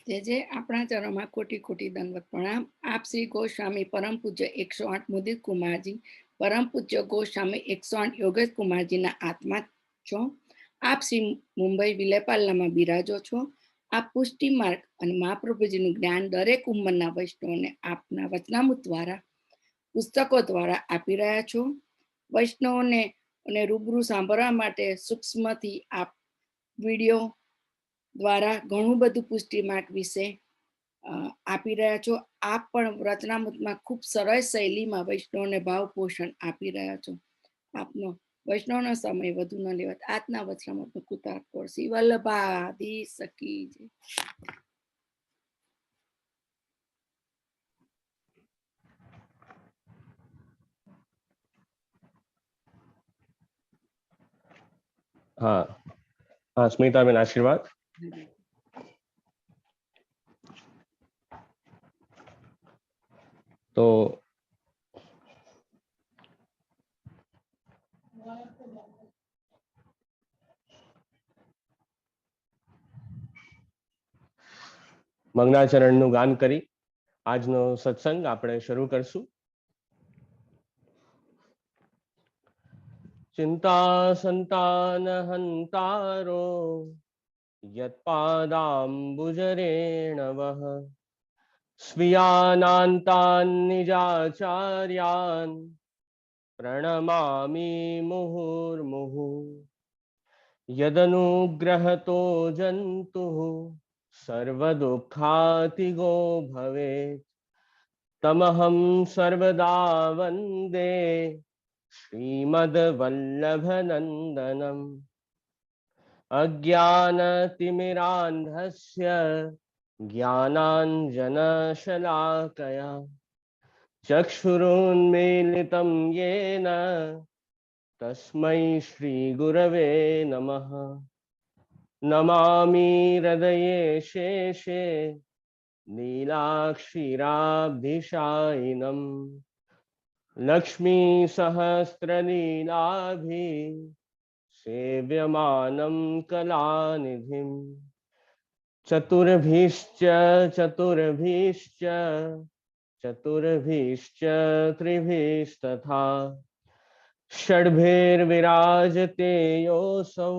જે આપણા ચરણમાં કોટી કોટી દંડવત પ્રણામ। આપ શ્રી ગોસ્વામી પરમ પૂજ્ય 108 મુદિત કુમારજી, પરમ પૂજ્ય ગોસ્વામી 108 યોગેશ કુમારજીના આત્મા છો। આપ શ્રી મુંબઈ વિલેપાલ્લામાં બિરાજો છો। આપ પુષ્ટિ માર્ગ અને મહાપ્રભુજીનું જ્ઞાન દરેક ઉંમરના વૈષ્ણવોને આપના વચનામૃત દ્વારા, પુસ્તકો દ્વારા આપી રહ્યા છો। વૈષ્ણવોને અને રૂબરૂ સાંભળવા માટે સૂક્ષ્મથી આપ વિડીયો દ્વારા ઘણું બધું પુષ્ટિ માર્ગ વિશે આપી રહ્યા છો। આપ પણ રચનામૃતમાં ખૂબ સરળ શૈલીમાં વૈષ્ણવને ભાવ પોષણ આપી રહ્યા છો। આપનો વૈષ્ણવનો સમય વધુ ન લેવાત આજના વચનામૃતનો કૃતાર્થ શ્રી વલ્લભાદી સખી છે। हाँ हाँ स्मिता बेन आशीर्वाद। तो મંગળાચરણનું ગાન કરી આજનો સત્સંગ આપણે શરૂ કરશું। ચિંતા સંતાન હંતારો યત્પાદાંબુજરેણવઃ સ્વીયાનાંતાન નિજાચાર્યાન પ્रणमामि मुहुर्मुहुः। यदनुग्रहतो जन्तुः सर्वदुःखातिगो भवेत् तमहं सर्वदा वन्दे श्रीमद्वल्लभनन्दनम्। अज्ञानतिमिरान्धस्य ज्ञानाञ्जनशलाकया चक्षुरुन्मीलितं येन तस्मै श्रीगुरवे नमः। नमामि हृदये शेषे नीलाक्षीराब्धिशायिनम् लक्ष्मीसहस्रलीलाभिः सेव्यमानं कलानिधिम्। चतुर्भिश्च चतुर्भिश्च चतुर्भिश्च त्रिभिस्तथा षड्भिर्विराजते योऽसौ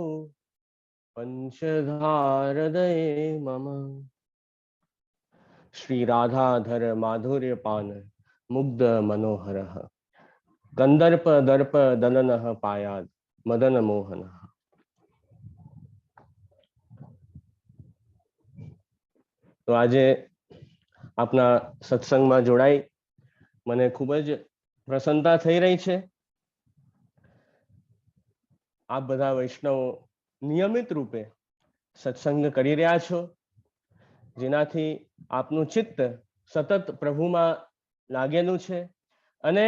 पंचधारदये मम। श्री राधाधर माधुर्यपान मुग्ध मनोहरः गंधर्प दर्प दलनः पायाद मदन मोहनः। तो આજે આપના સત્સંગમાં જોડાઈ મને ખૂબ જ પ્રસન્નતા થઈ રહી છે। આપ બધા વૈષ્ણવો નિયમિત રૂપે સત્સંગ કરી રહ્યા છો, જેનાથી આપનું ચિત્ત સતત પ્રભુમાં લાગેલું છે અને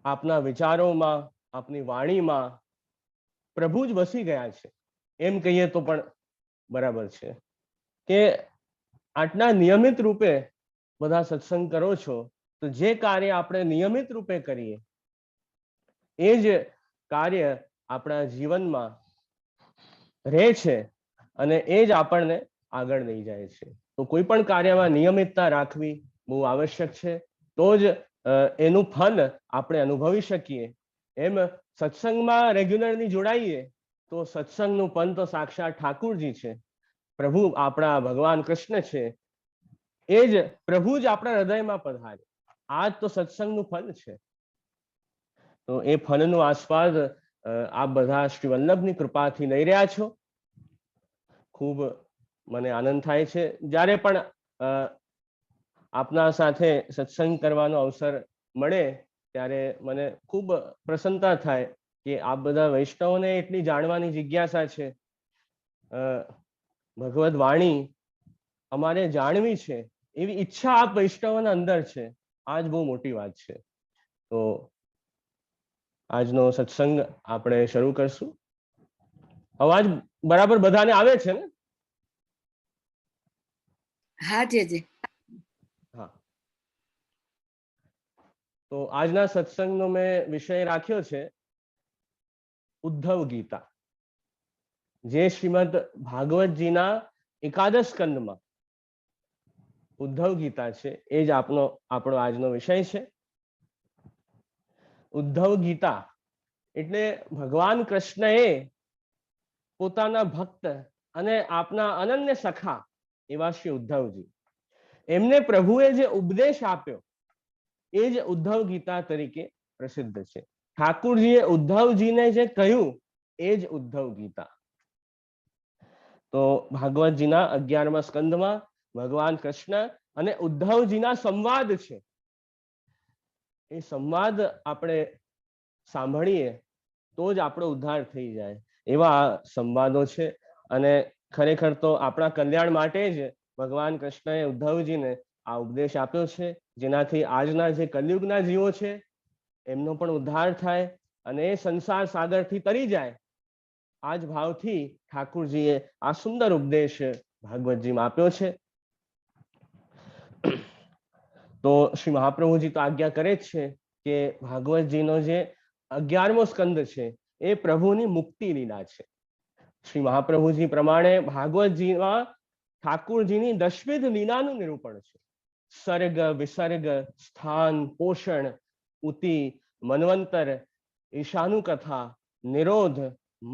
આપના વિચારોમાં, આપની વાણીમાં પ્રભુ જ વસી ગયા છે એમ કહીએ તો પણ બરાબર છે કે આટલા નિયમિત રૂપે બધા સત્સંગ કરો છો તો જે કાર્ય આપણે નિયમિત રૂપે કરીએ એ જ કાર્ય આપણા જીવનમાં રહે છે અને એ જ આપણને આગળ લઈ જાય છે। તો કોઈ પણ કાર્યમાં નિયમિતતા રાખવી બહુ આવશ્યક છે, તો જ એનું ફલ આપણે અનુભવી શકીએ। એમ સત્સંગમાં રેગ્યુલરલી જોડાઈએ તો સત્સંગનું ફલ તો સાક્ષાત ઠાકુરજી છે, પ્રભુ આપણા ભગવાન કૃષ્ણ છે, એ જ પ્રભુ જ આપણા હૃદયમાં પધારે। આ તો સત્સંગનું ફલ છે। તો એ ફલનો આસ્વાદ આપ બધા શ્રી વલ્લભની કૃપાથી લઈ રહ્યા છો। ખૂબ મને આનંદ થાય છે જ્યારે પણ આપના સાથે સત્સંગ કરવાનો અવસર મળે ત્યારે મને ખૂબ પ્રસન્નતા થાય કે આપ બધા વૈષ્ણવોને એટલી જાણવાની જિજ્ઞાસા છે, ભગવદ વાણી અમારે જાણવી છે એવી ઈચ્છા આપ વૈષ્ણવોના અંદર છે। આ જ બહુ મોટી વાત છે। તો આજનો સત્સંગ આપણે શરૂ કરશું। અવાજ બરાબર બધાને આવે છે ને? હા જી હા। તો આજના સત્સંગનો મેં વિષય રાખ્યો છે ઉદ્ધવ ગીતા, જે શ્રીમદ ભાગવતજીના એકાદશ સ્કંદમાં ઉદ્ધવ ગીતા છે, એ જ આપણો આજનો વિષય છે. ઉદ્ધવ ગીતા એટલે ભગવાન કૃષ્ણએ પોતાના ભક્ત અને આપના અનન્ય સખા એવા શ્રી ઉદ્ધવજી, એમને પ્રભુએ જે ઉપદેશ આપ્યો એ જ ઉદ્ધવ ગીતા તરીકે પ્રસિદ્ધ છે. ઠાકુરજીએ ઉદ્ધવજીને જે કહ્યું એ જ ઉદ્ધવ ગીતા. તો ભાગવતજીના 11મા સ્કંદમાં ભગવાન કૃષ્ણ અને ઉદ્ધવજીના સંવાદ છે. એ સંવાદ આપણે સાંભળીએ તો જ આપણો ઉદ્ધાર થઈ જાય એવા સંવાદો છે. અને ખરેખર તો આપણા કલ્યાણ માટે જ ભગવાન કૃષ્ણએ ઉદ્ધવજીને આ ઉપદેશ આપ્યો છે, જેનાથી આજના જે કલયુગના જીવો છે એમનો પણ ઉદ્ધાર થાય અને એ સંસાર સાગરથી તરી જાય. આ જ ભાવથી ઠાકુરજીએ આ સુંદર ઉપદેશ ભાગવતજીમાં આપ્યો છે. તો શ્રી મહાપ્રભુજી તો આજ્ઞા કરે જ છે કે ભાગવતજીનો જે 11મો સ્કંદ છે એ પ્રભુની મુક્તિ લીલા છે. શ્રી મહાપ્રભુજી પ્રમાણે ભાગવતજીમાં ઠાકુરજીની દશવિધ લીલાનું નિરૂપણ છે. સર્ગ, વિસર્ગ, સ્થાન, પોષણ, ઉતિ, મન્વંતર, ઈશાનુકથા, નિરોધ,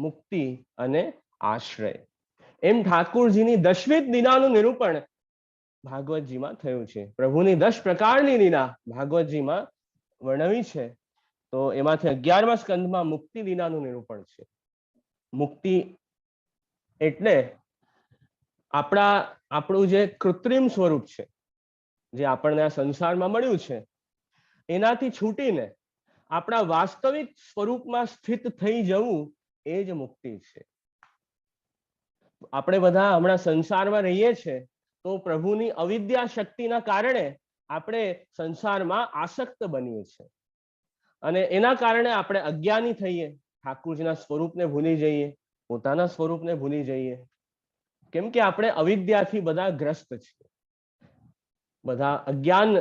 મુક્તિ અને આશ્રય, એમ ઠાકુરજીની દશવિધ લીલાનું નિરૂપણ ભાગવતજીમાં થયું છે. પ્રભુની 10 પ્રકારની લીલા ભાગવતજીમાં વર્ણવી છે. તો એમાંથી 11મા સ્કંદમાં મુક્તિ લીલાનું નિરૂપણ છે. મુક્તિ એટલે આપણું જે કૃત્રિમ સ્વરૂપ છે, જે આપણને આ સંસારમાં મળ્યું છે, એનાથી છૂટીને આપણા વાસ્તવિક સ્વરૂપમાં સ્થિત થઈ જવું એ જ મુક્તિ છે. આપણે બધા હમણાં સંસારમાં રહીએ છીએ તો પ્રભુની અવિદ્યા શક્તિના કારણે આપણે સંસારમાં આસક્ત બનીએ છીએ અને એના કારણે આપણે અજ્ઞાની થઈએ, ઠાકુરજીના સ્વરૂપને ભૂલી જઈએ, પોતાના સ્વરૂપને ભૂલી જઈએ, કેમ કે આપણે અવિદ્યાથી બધા ગ્રસ્ત છીએ, બધા અજ્ઞાન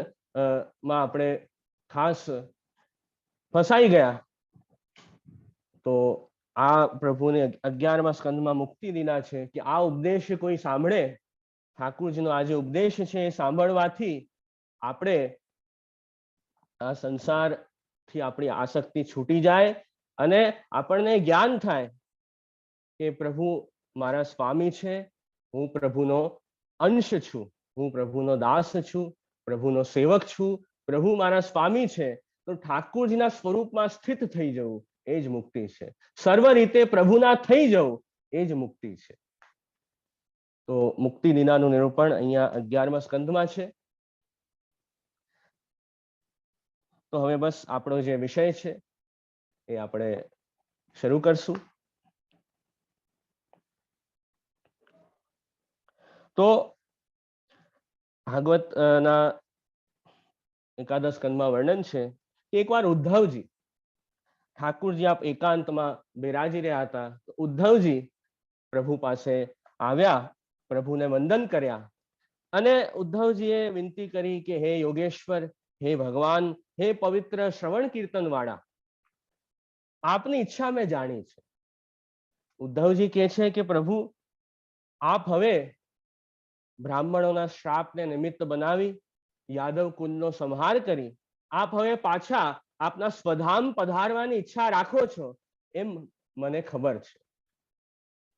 માં આપણે ખાસ ફસાઈ ગયા. તો આ પ્રભુને 11મા સ્કંદમાં મુક્તિ લીલા છે કે આ ઉપદેશ કોઈ સાંભળે, ઠાકુરજીનો આ જે ઉપદેશ છે એ સાંભળવાથી આપણે આ સંસારથી આપણી આસક્તિ છૂટી જાય અને આપણને જ્ઞાન થાય કે પ્રભુ મારા સ્વામી છે, હું પ્રભુનો અંશ છું, હું પ્રભુનો દાસ છું, પ્રભુનો સેવક છું, પ્રભુ મારા સ્વામી છે. તો ઠાકુરજીના સ્વરૂપમાં સ્થિત થઈ જવું એ જ મુક્તિ છે. સર્વ રીતે પ્રભુના થઈ જવું એ જ મુક્તિ છે. તો મુક્તિ લીલાનું નિરૂપણ અહીંયા 11મા સ્કંદમાં છે. તો હવે બસ આપણો જે વિષય છે એ આપણે શરૂ કરશું. તો ભાગવતના 11 સ્કંદમાં વર્ણન છે કે એકવાર ઉદ્ધવજી, ઠાકુરજી આપ એકાંતમાં બિરાજી રહ્યા હતા, તો ઉદ્ધવજી પ્રભુ પાસે આવ્યા, પ્રભુને વંદન કર્યા અને ઉદ્ધવજીએ વિનંતી કરી કે હે યોગેશ્વર, હે ભગવાન, હે પવિત્ર શ્રવણ કીર્તન વાળા, આપની ઈચ્છા મેં જાણી છે. ઉદ્ધવજી કહે છે કે પ્રભુ, આપ હવે બ્રાહ્મણોના શ્રાપને નિમિત્ત બનાવી યાદવ કુલનો સંહાર કરી આપ હવે પાછા આપના સ્વધામ પધારવાની ઈચ્છા રાખો છો એમ મને ખબર છે.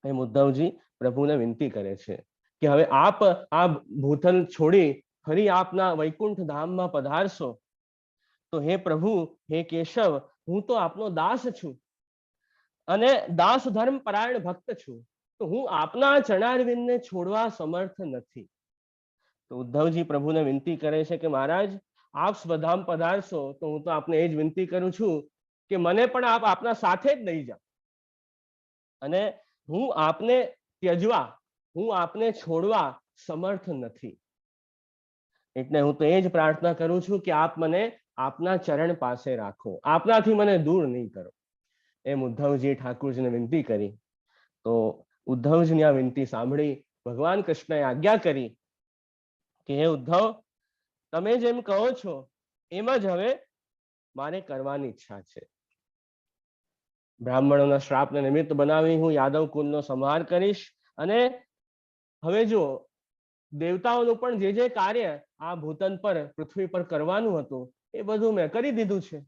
એમ ઉદ્ધવજી પ્રભુને વિનંતી કરે છે કે હવે આપ આ ભૂતલ છોડી ફરી આપના વૈકુંઠ ધામમાં પધારશો તો હે પ્રભુ, હે કેશવ, હું તો આપનો દાસ છું અને દાસ ધર્મ પરાયણ ભક્ત છું, તો હું આપના ચરણારવિંદને છોડવા સમર્થ નથી. તો ઉદ્ધવજી પ્રભુને વિનંતી કરે છે કે મહારાજ, આપ સ્વધામ પધારશો તો હું તો આપને એ જ વિનંતી કરું છું કે મને પણ આપ આપના સાથે જ લઈ જાઓ અને હું આપને ત્યજવા, હું આપને છોડવા સમર્થ નથી. એટલે હું તો એ જ પ્રાર્થના કરું છું કે આપ મને આપના ચરણ પાસે રાખો, આપનાથી મને દૂર નહીં કરો. એમ ઉદ્ધવજી ઠાકુરજીને વિનંતી કરી. તો ઉદ્ધવજીની આ વિનંતી સાંભળી ભગવાન કૃષ્ણએ આજ્ઞા કરી કે હે ઉદ્ધવ, તમે જેમ કહો છો એમ જ હવે મારે કરવાની ઈચ્છા છે. બ્રાહ્મણોના શ્રાપને નિમિત્ત બનાવી હું યાદવ કુલનો સંહાર કરીશ અને હવે જો દેવતાઓનું પણ જે કાર્ય આ ભૂતન પર પૃથ્વી પર કરવાનું હતું એ બધું મેં કરી દીધું છે.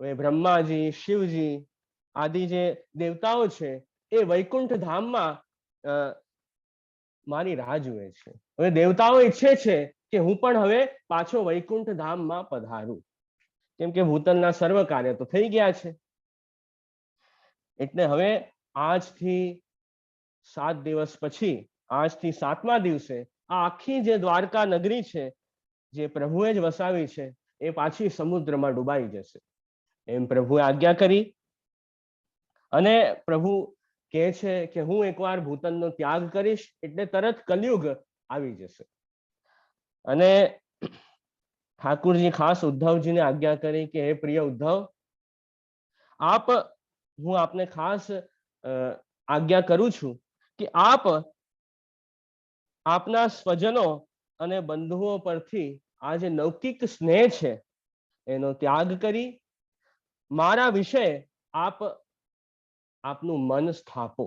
હવે બ્રહ્માજી, શિવજી આદિ જે દેવતાઓ છે એ વૈકુંઠ ધામમાં મારી રાહ જુએ છે. હવે દેવતાઓ ઈચ્છે છે કે હું પણ હવે પાછો વૈકુંઠ ધામમાં પધારું, કેમ કે ભૂતલના સર્વ કાર્ય તો થઈ ગયા છે. એટલે હવે આજથી 7 દિવસ પછી, આજથી 7મા દિવસે આ આખી જે દ્વારકા નગરી છે જે પ્રભુએ જ વસાવી છે એ પાછી સમુદ્રમાં ડૂબાઈ જશે એમ પ્રભુએ આજ્ઞા કરી. અને પ્રભુ કહે છે કે હું એકવાર ભૂતલનો ત્યાગ કરીશ એટલે તરત કલયુગ આવી જશે. અને ઠાકુરજી ખાસ ઉદ્ધવજીને આજ્ઞા કરી કે હે પ્રિય ઉદ્ધવ, હું આપને ખાસ આજ્ઞા કરું છું કે આપ આપના સ્વજનો અને બંધુઓ પરથી આ જે લૌકિક સ્નેહ છે એનો ત્યાગ કરી મારા વિશે આપનું મન સ્થાપો,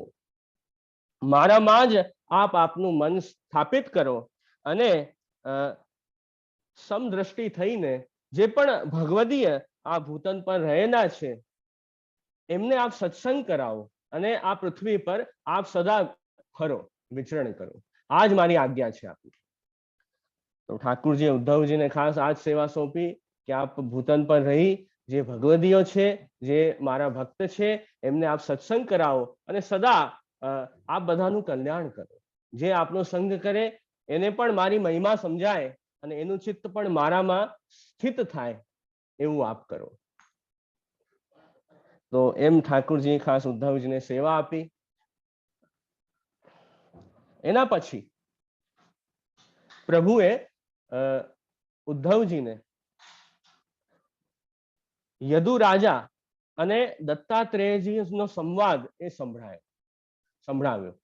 મારામાં જ આપનું મન સ્થાપિત કરો અને સમદ્રષ્ટિ થઈને જે પણ ભગવદીય આ ભૂતન પર રહેલા છે એમને આપ સત્સંગ કરાવો અને આ પૃથ્વી પર આપ સદા ફરો, વિચરણ કરો. આ જ મારી આજ્ઞા છે આપની. તો ઠાકુરજી ઉદ્ધવજીને ખાસ આ જ સેવા સોંપી કે આપ ભૂતન પર રહી જે ભગવદીયો છે, જે મારા ભક્ત છે એમને આપ સત્સંગ કરાવો અને સદા આપ બધાનું કલ્યાણ કરો. જે આપનો સંગ કરે એને પણ મારી મહિમા સમજાય અને એનું ચિત્ત પણ મારામાં સ્થિત થાય એવું આપ કરો. તો એમ ઠાકુરજી ખાસ ઉદ્ધવજીને સેવા આપી. એના પછી પ્રભુએ ઉદ્ધવજીને યદુ રાજા અને દત્તાત્રેયજીનો સંવાદ એ સંભળાવ્યો.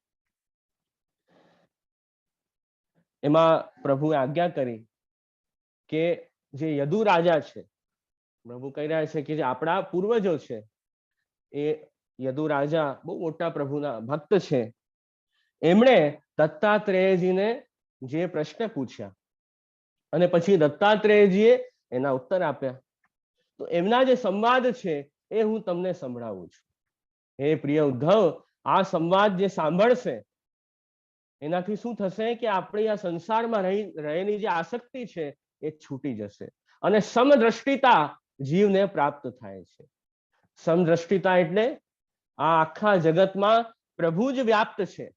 એમાં પ્રભુએ આજ્ઞા કરી કે જે યદુ રાજા છે, પ્રભુ કહી રહ્યા છે કે જે આપણા પૂર્વજો છે એ યદુ રાજા બહુ મોટા પ્રભુના ભક્ત છે. એમણે દત્તાત્રેયજીને જે પ્રશ્ન પૂછ્યા અને પછી દત્તાત્રેયજીએ એના ઉત્તર આપ્યા, તો એમના જે સંવાદ છે એ હું તમને સંભળાવું છું. હે પ્રિય ઉદ્ધવ, આ સંવાદ જે સાંભળશે એનાથી શું થશે કે આપણી આ સંસારમાં રહેલી જે આસક્તિ છે એ છૂટી જશે અને સમદ્રષ્ટિતા જીવને પ્રાપ્ત થાય છે. સમદ્રષ્ટિતા એટલે આ આખા જગતમાં પ્રભુ જ વ્યાપ્ત છે,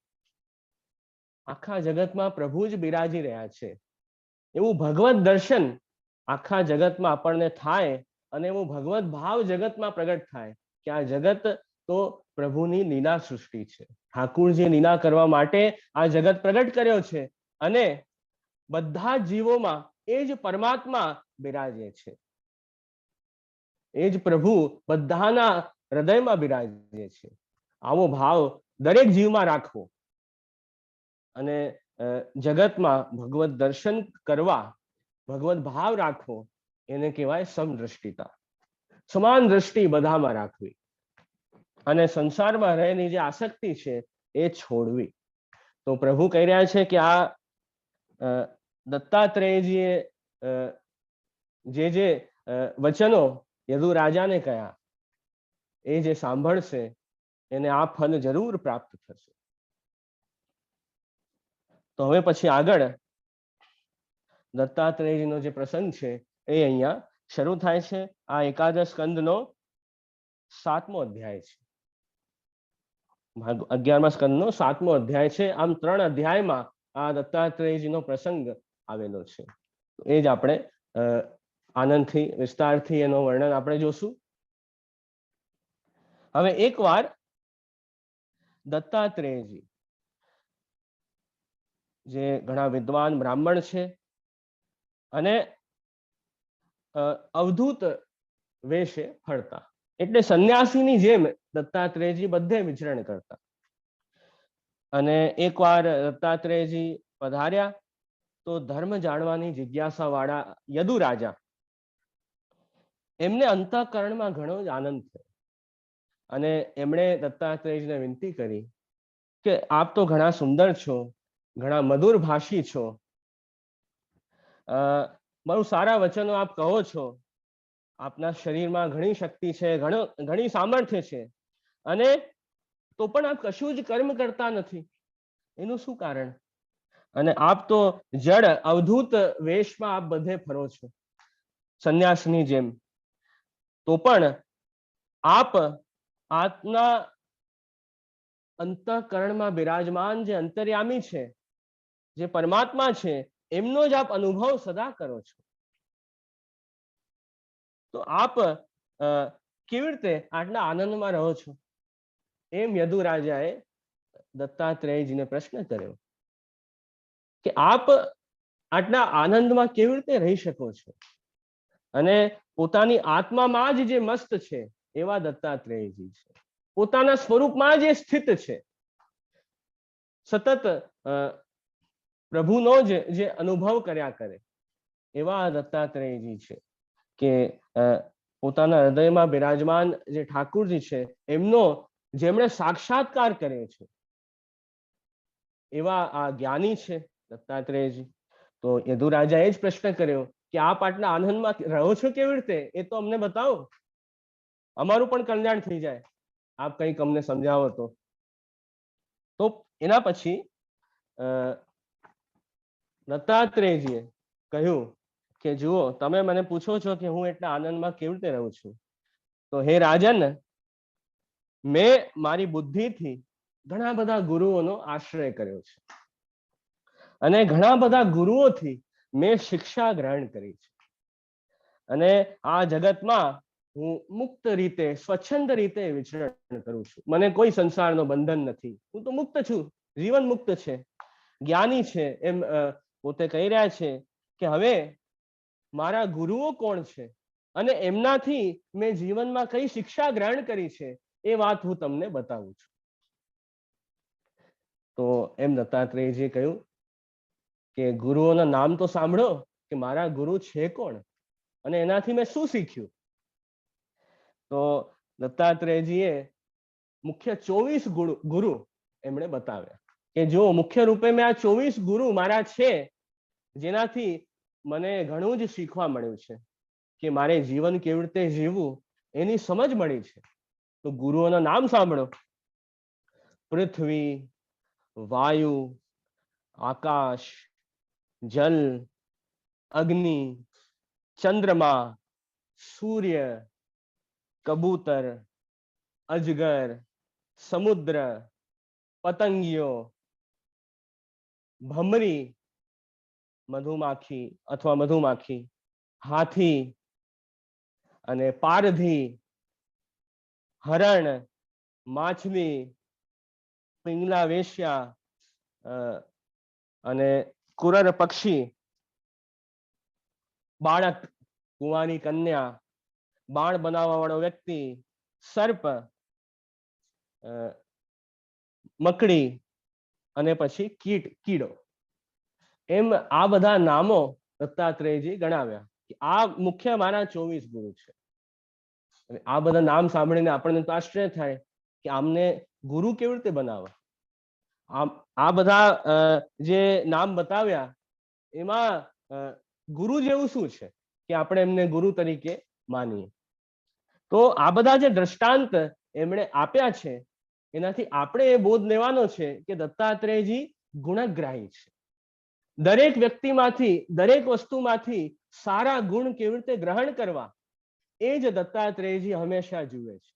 આખા જગતમાં પ્રભુ જ બિરાજી રહ્યા છે એવું ભગવત દર્શન આખા જગતમાં આપણને થાય અને એવો ભગવત ભાવ જગતમાં પ્રગટ થાય કે આ જગત તો પ્રભુની લીલા સૃષ્ટિ છે. ઠાકુરજી લીલા કરવા માટે આ જગત પ્રગટ કર્યો છે અને બધા જીવોમાં એ જ પરમાત્મા બિરાજે છે, એ જ પ્રભુ બધાના હૃદયમાં બિરાજે છે. આવો ભાવ દરેક જીવમાં રાખવો અને જગતમાં ભગવત દર્શન કરવા ભગવત ભાવ રાખવો એને કહેવાય સમદ્રષ્ટિતા. સમાન દ્રષ્ટિ બધામાં રાખવી અને સંસારમાં રહેલી જે આસક્તિ છે એ છોડવી. તો પ્રભુ કહી રહ્યા છે કે આ દત્તાત્રેયજીએ જે વચનો યદુ રાજાને કહ્યા એ જે સાંભળશે એને આ ફલ જરૂર પ્રાપ્ત થશે. તો હવે પછી આગળ દત્તાત્રેયજીનો જે પ્રસંગ છે એ અહીંયા શરૂ થાય છે. આ એકાદશ સ્કંદનો 7મો અધ્યાય છે, 11મા સ્કંદનો 7મો અધ્યાય છે. આમ 3 અધ્યાયમાં આ દત્તાત્રેયજીનો પ્રસંગ આવેલો છે. એ જ આપણે આનંદથી વિસ્તારથી એનો વર્ણન આપણે જોશું. હવે એકવાર દત્તાત્રેયજી જે ઘણા વિદ્વાન બ્રાહ્મણ છે અને અવધૂત વેશે ફરતા, એટલે સંન્યાસીની જેમ દત્તાત્રેયજી બધે વિચરણ કરતા. અને એકવાર દત્તાત્રેયજી પધાર્યા તો ધર્મ જાણવાની જિજ્ઞાસા વાળા યદુ રાજા એમને અંતઃકરણમાં ઘણો જ આનંદ થયો અને એમણે દત્તાત્રેયજીને વિનંતી કરી કે આપ તો ઘણા સુંદર છો ઘણા મધુર ભાષી છો, બહુ સારા વચનો આપ કહો છો, આપના શરીરમાં ઘણી શક્તિ છે, ઘણી સામર્થ્ય છે, અને તો પણ આપ કશું જ કર્મ કરતા નથી. એનું શું કારણ? અને આપ તો જડ અવધૂત વેશમાં આપ બધે ફરો છો, સંન્યાસની જેમ. તો પણ આપ આપના અંતઃકરણમાં બિરાજમાન જે અંતર્યામી છે, જે પરમાત્મા છે, એમનો જ આપ અનુભવ સદા કરો છો. તો આપ કેવી રીતે આટલા આનંદમાં રહો છો? એમ યદુરાજાએ દત્તાત્રેયજીને પ્રશ્ન કર્યો કે આપ આટલા આનંદમાં કેવી રીતે રહી શકો છો? અને પોતાની આત્મામાં જ જે મસ્ત છે એવા દત્તાત્રેયજી છે, પોતાના સ્વરૂપમાં જે સ્થિત છે, સતત પ્રભુનો જ જે અનુભવ કર્યા કરે એવા દત્તાત્રેયજી છે, કે પોતાના હૃદયમાં બિરાજમાન જે ઠાકુરજી છે એમનો જેમણે સાક્ષાત્કાર કર્યો છે એવા આ જ્ઞાની છે દત્તાત્રેયજી. તો યદુરાજાએ જ પ્રશ્ન કર્યો કે આપ આટલા આનંદમાં રહો છો કેવી રીતે? એ તો અમને બતાવો, અમારું પણ કલ્યાણ થઈ જાય, આપ કંઈક અમને સમજાવો તો. તો એના પછી દત્તાત્રેયજીએ કહ્યું કે જુઓ, તમે મને પૂછો છો કે હું એટલા આનંદમાં કેવી રીતે રહું છું, તો હે રાજન, મેં મારી બુદ્ધિથી ઘણા બધા ગુરુઓનો આશ્રય કર્યો છે, અને ઘણા બધા ગુરુઓથી મેં શિક્ષા ગ્રહણ કરી છે, અને આ જગતમાં હું મુક્ત રીતે, સ્વચ્છંદ રીતે વિચરણ કરું છું. મને કોઈ સંસારનો બંધન નથી, હું તો મુક્ત છું, જીવન મુક્ત છે, જ્ઞાની છે એમ પોતે કહી રહ્યા છે કે હવે મારા ગુરુઓ કોણ છે અને એમનાથી મેં જીવનમાં કઈ શિક્ષા ગ્રહણ કરી છે એ વાત હું તમને બતાવું છું. તો એમ દત્તાત્રેયજીએ કહ્યું કે ગુરુઓના નામ તો સાંભળો, કે મારા ગુરુ છે કોણ અને એનાથી મેં શું શીખ્યું. તો દત્તાત્રેયજીએ મુખ્ય 24 ગુરુ એમણે બતાવ્યા કે જો મુખ્ય રૂપે મેં આ 24 ગુરુ મારા છે જેનાથી મને ઘણું જ શીખવા મળ્યું છે, કે મારે જીવન કેવી રીતે જીવવું એની સમજ મળી છે. તો ગુરુઓના નામ સાંભળો: પૃથ્વી, વાયુ, આકાશ, જલ, અગ્નિ, ચંદ્રમા, સૂર્ય, કબૂતર, અજગર, સમુદ્ર, પતંગિયો, ભમરી, મધુમાખી અથવા મધુમાખી, હાથી અને પારધી, હરણ, માછલી, પિંગલા વેશ્યા અને કુરર પક્ષી, બાળક, કુંવારી કન્યા, બાણ બનાવવા વાળો વ્યક્તિ, સર્પ, મકડી અને પછી કીડો. એમ આ બધા નામો દત્તાત્રેયજી ગણાવ્યા કે આ મુખ્ય મારા 24 ગુરુ છે. આ બધા નામ સાંભળીને આપણને તો આશ્ચર્ય થાય કે આમને ગુરુ કેવી રીતે બનાવવા. આ બધા જે નામ બતાવ્યા એમાં ગુરુ જેવું શું છે કે આપણે એમને ગુરુ તરીકે માનીએ. તો આ બધા જે દ્રષ્ટાંત એમણે આપ્યા છે એનાથી આપણે એ બોધ લેવાનો છે કે દત્તાત્રેયજી ગુણગ્રાહી છે. દરેક વ્યક્તિમાંથી, દરેક વસ્તુમાંથી સારા ગુણ કેવી રીતે ગ્રહણ કરવા એ જ દત્તાત્રેયજી હંમેશા જુએ છે.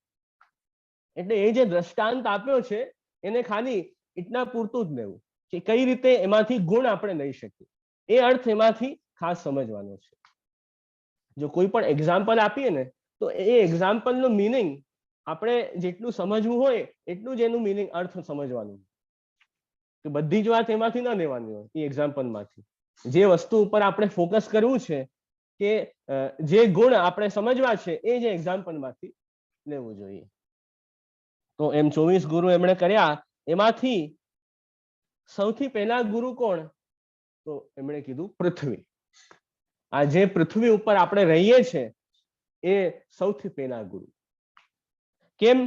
એટલે એ જે દ્રષ્ટાંત આપ્યો છે એને ખાલી એટલા પૂરતું જ લેવું કે કઈ રીતે એમાંથી ગુણ આપણે લઈ શકીએ, એ અર્થ એમાંથી ખાસ સમજવાનો છે. જો કોઈ પણ એક્ઝામ્પલ આપીએ ને તો એ એક્ઝામ્પલનો મિનિંગ આપણે જેટલું સમજવું હોય એટલું જ એનું મિનિંગ, અર્થ સમજવાનું, કે બધી જ વાત એમાંથી ન લેવાની હોય. એ એક્ઝામ્પલમાંથી જે વસ્તુ ઉપર આપણે ફોકસ કરવું છે, કે જે ગુણ આપણે સમજવા છે એ જે એક્ઝામ્પલમાંથી લેવું જોઈએ. તો એમ 24 ગુરુ એમણે કર્યા. એમાંથી સૌથી પહેલા ગુરુ કોણ? તો એમણે કીધું પૃથ્વી. આ જે પૃથ્વી ઉપર આપણે રહીએ છીએ એ સૌથી પહેલા ગુરુ. કેમ?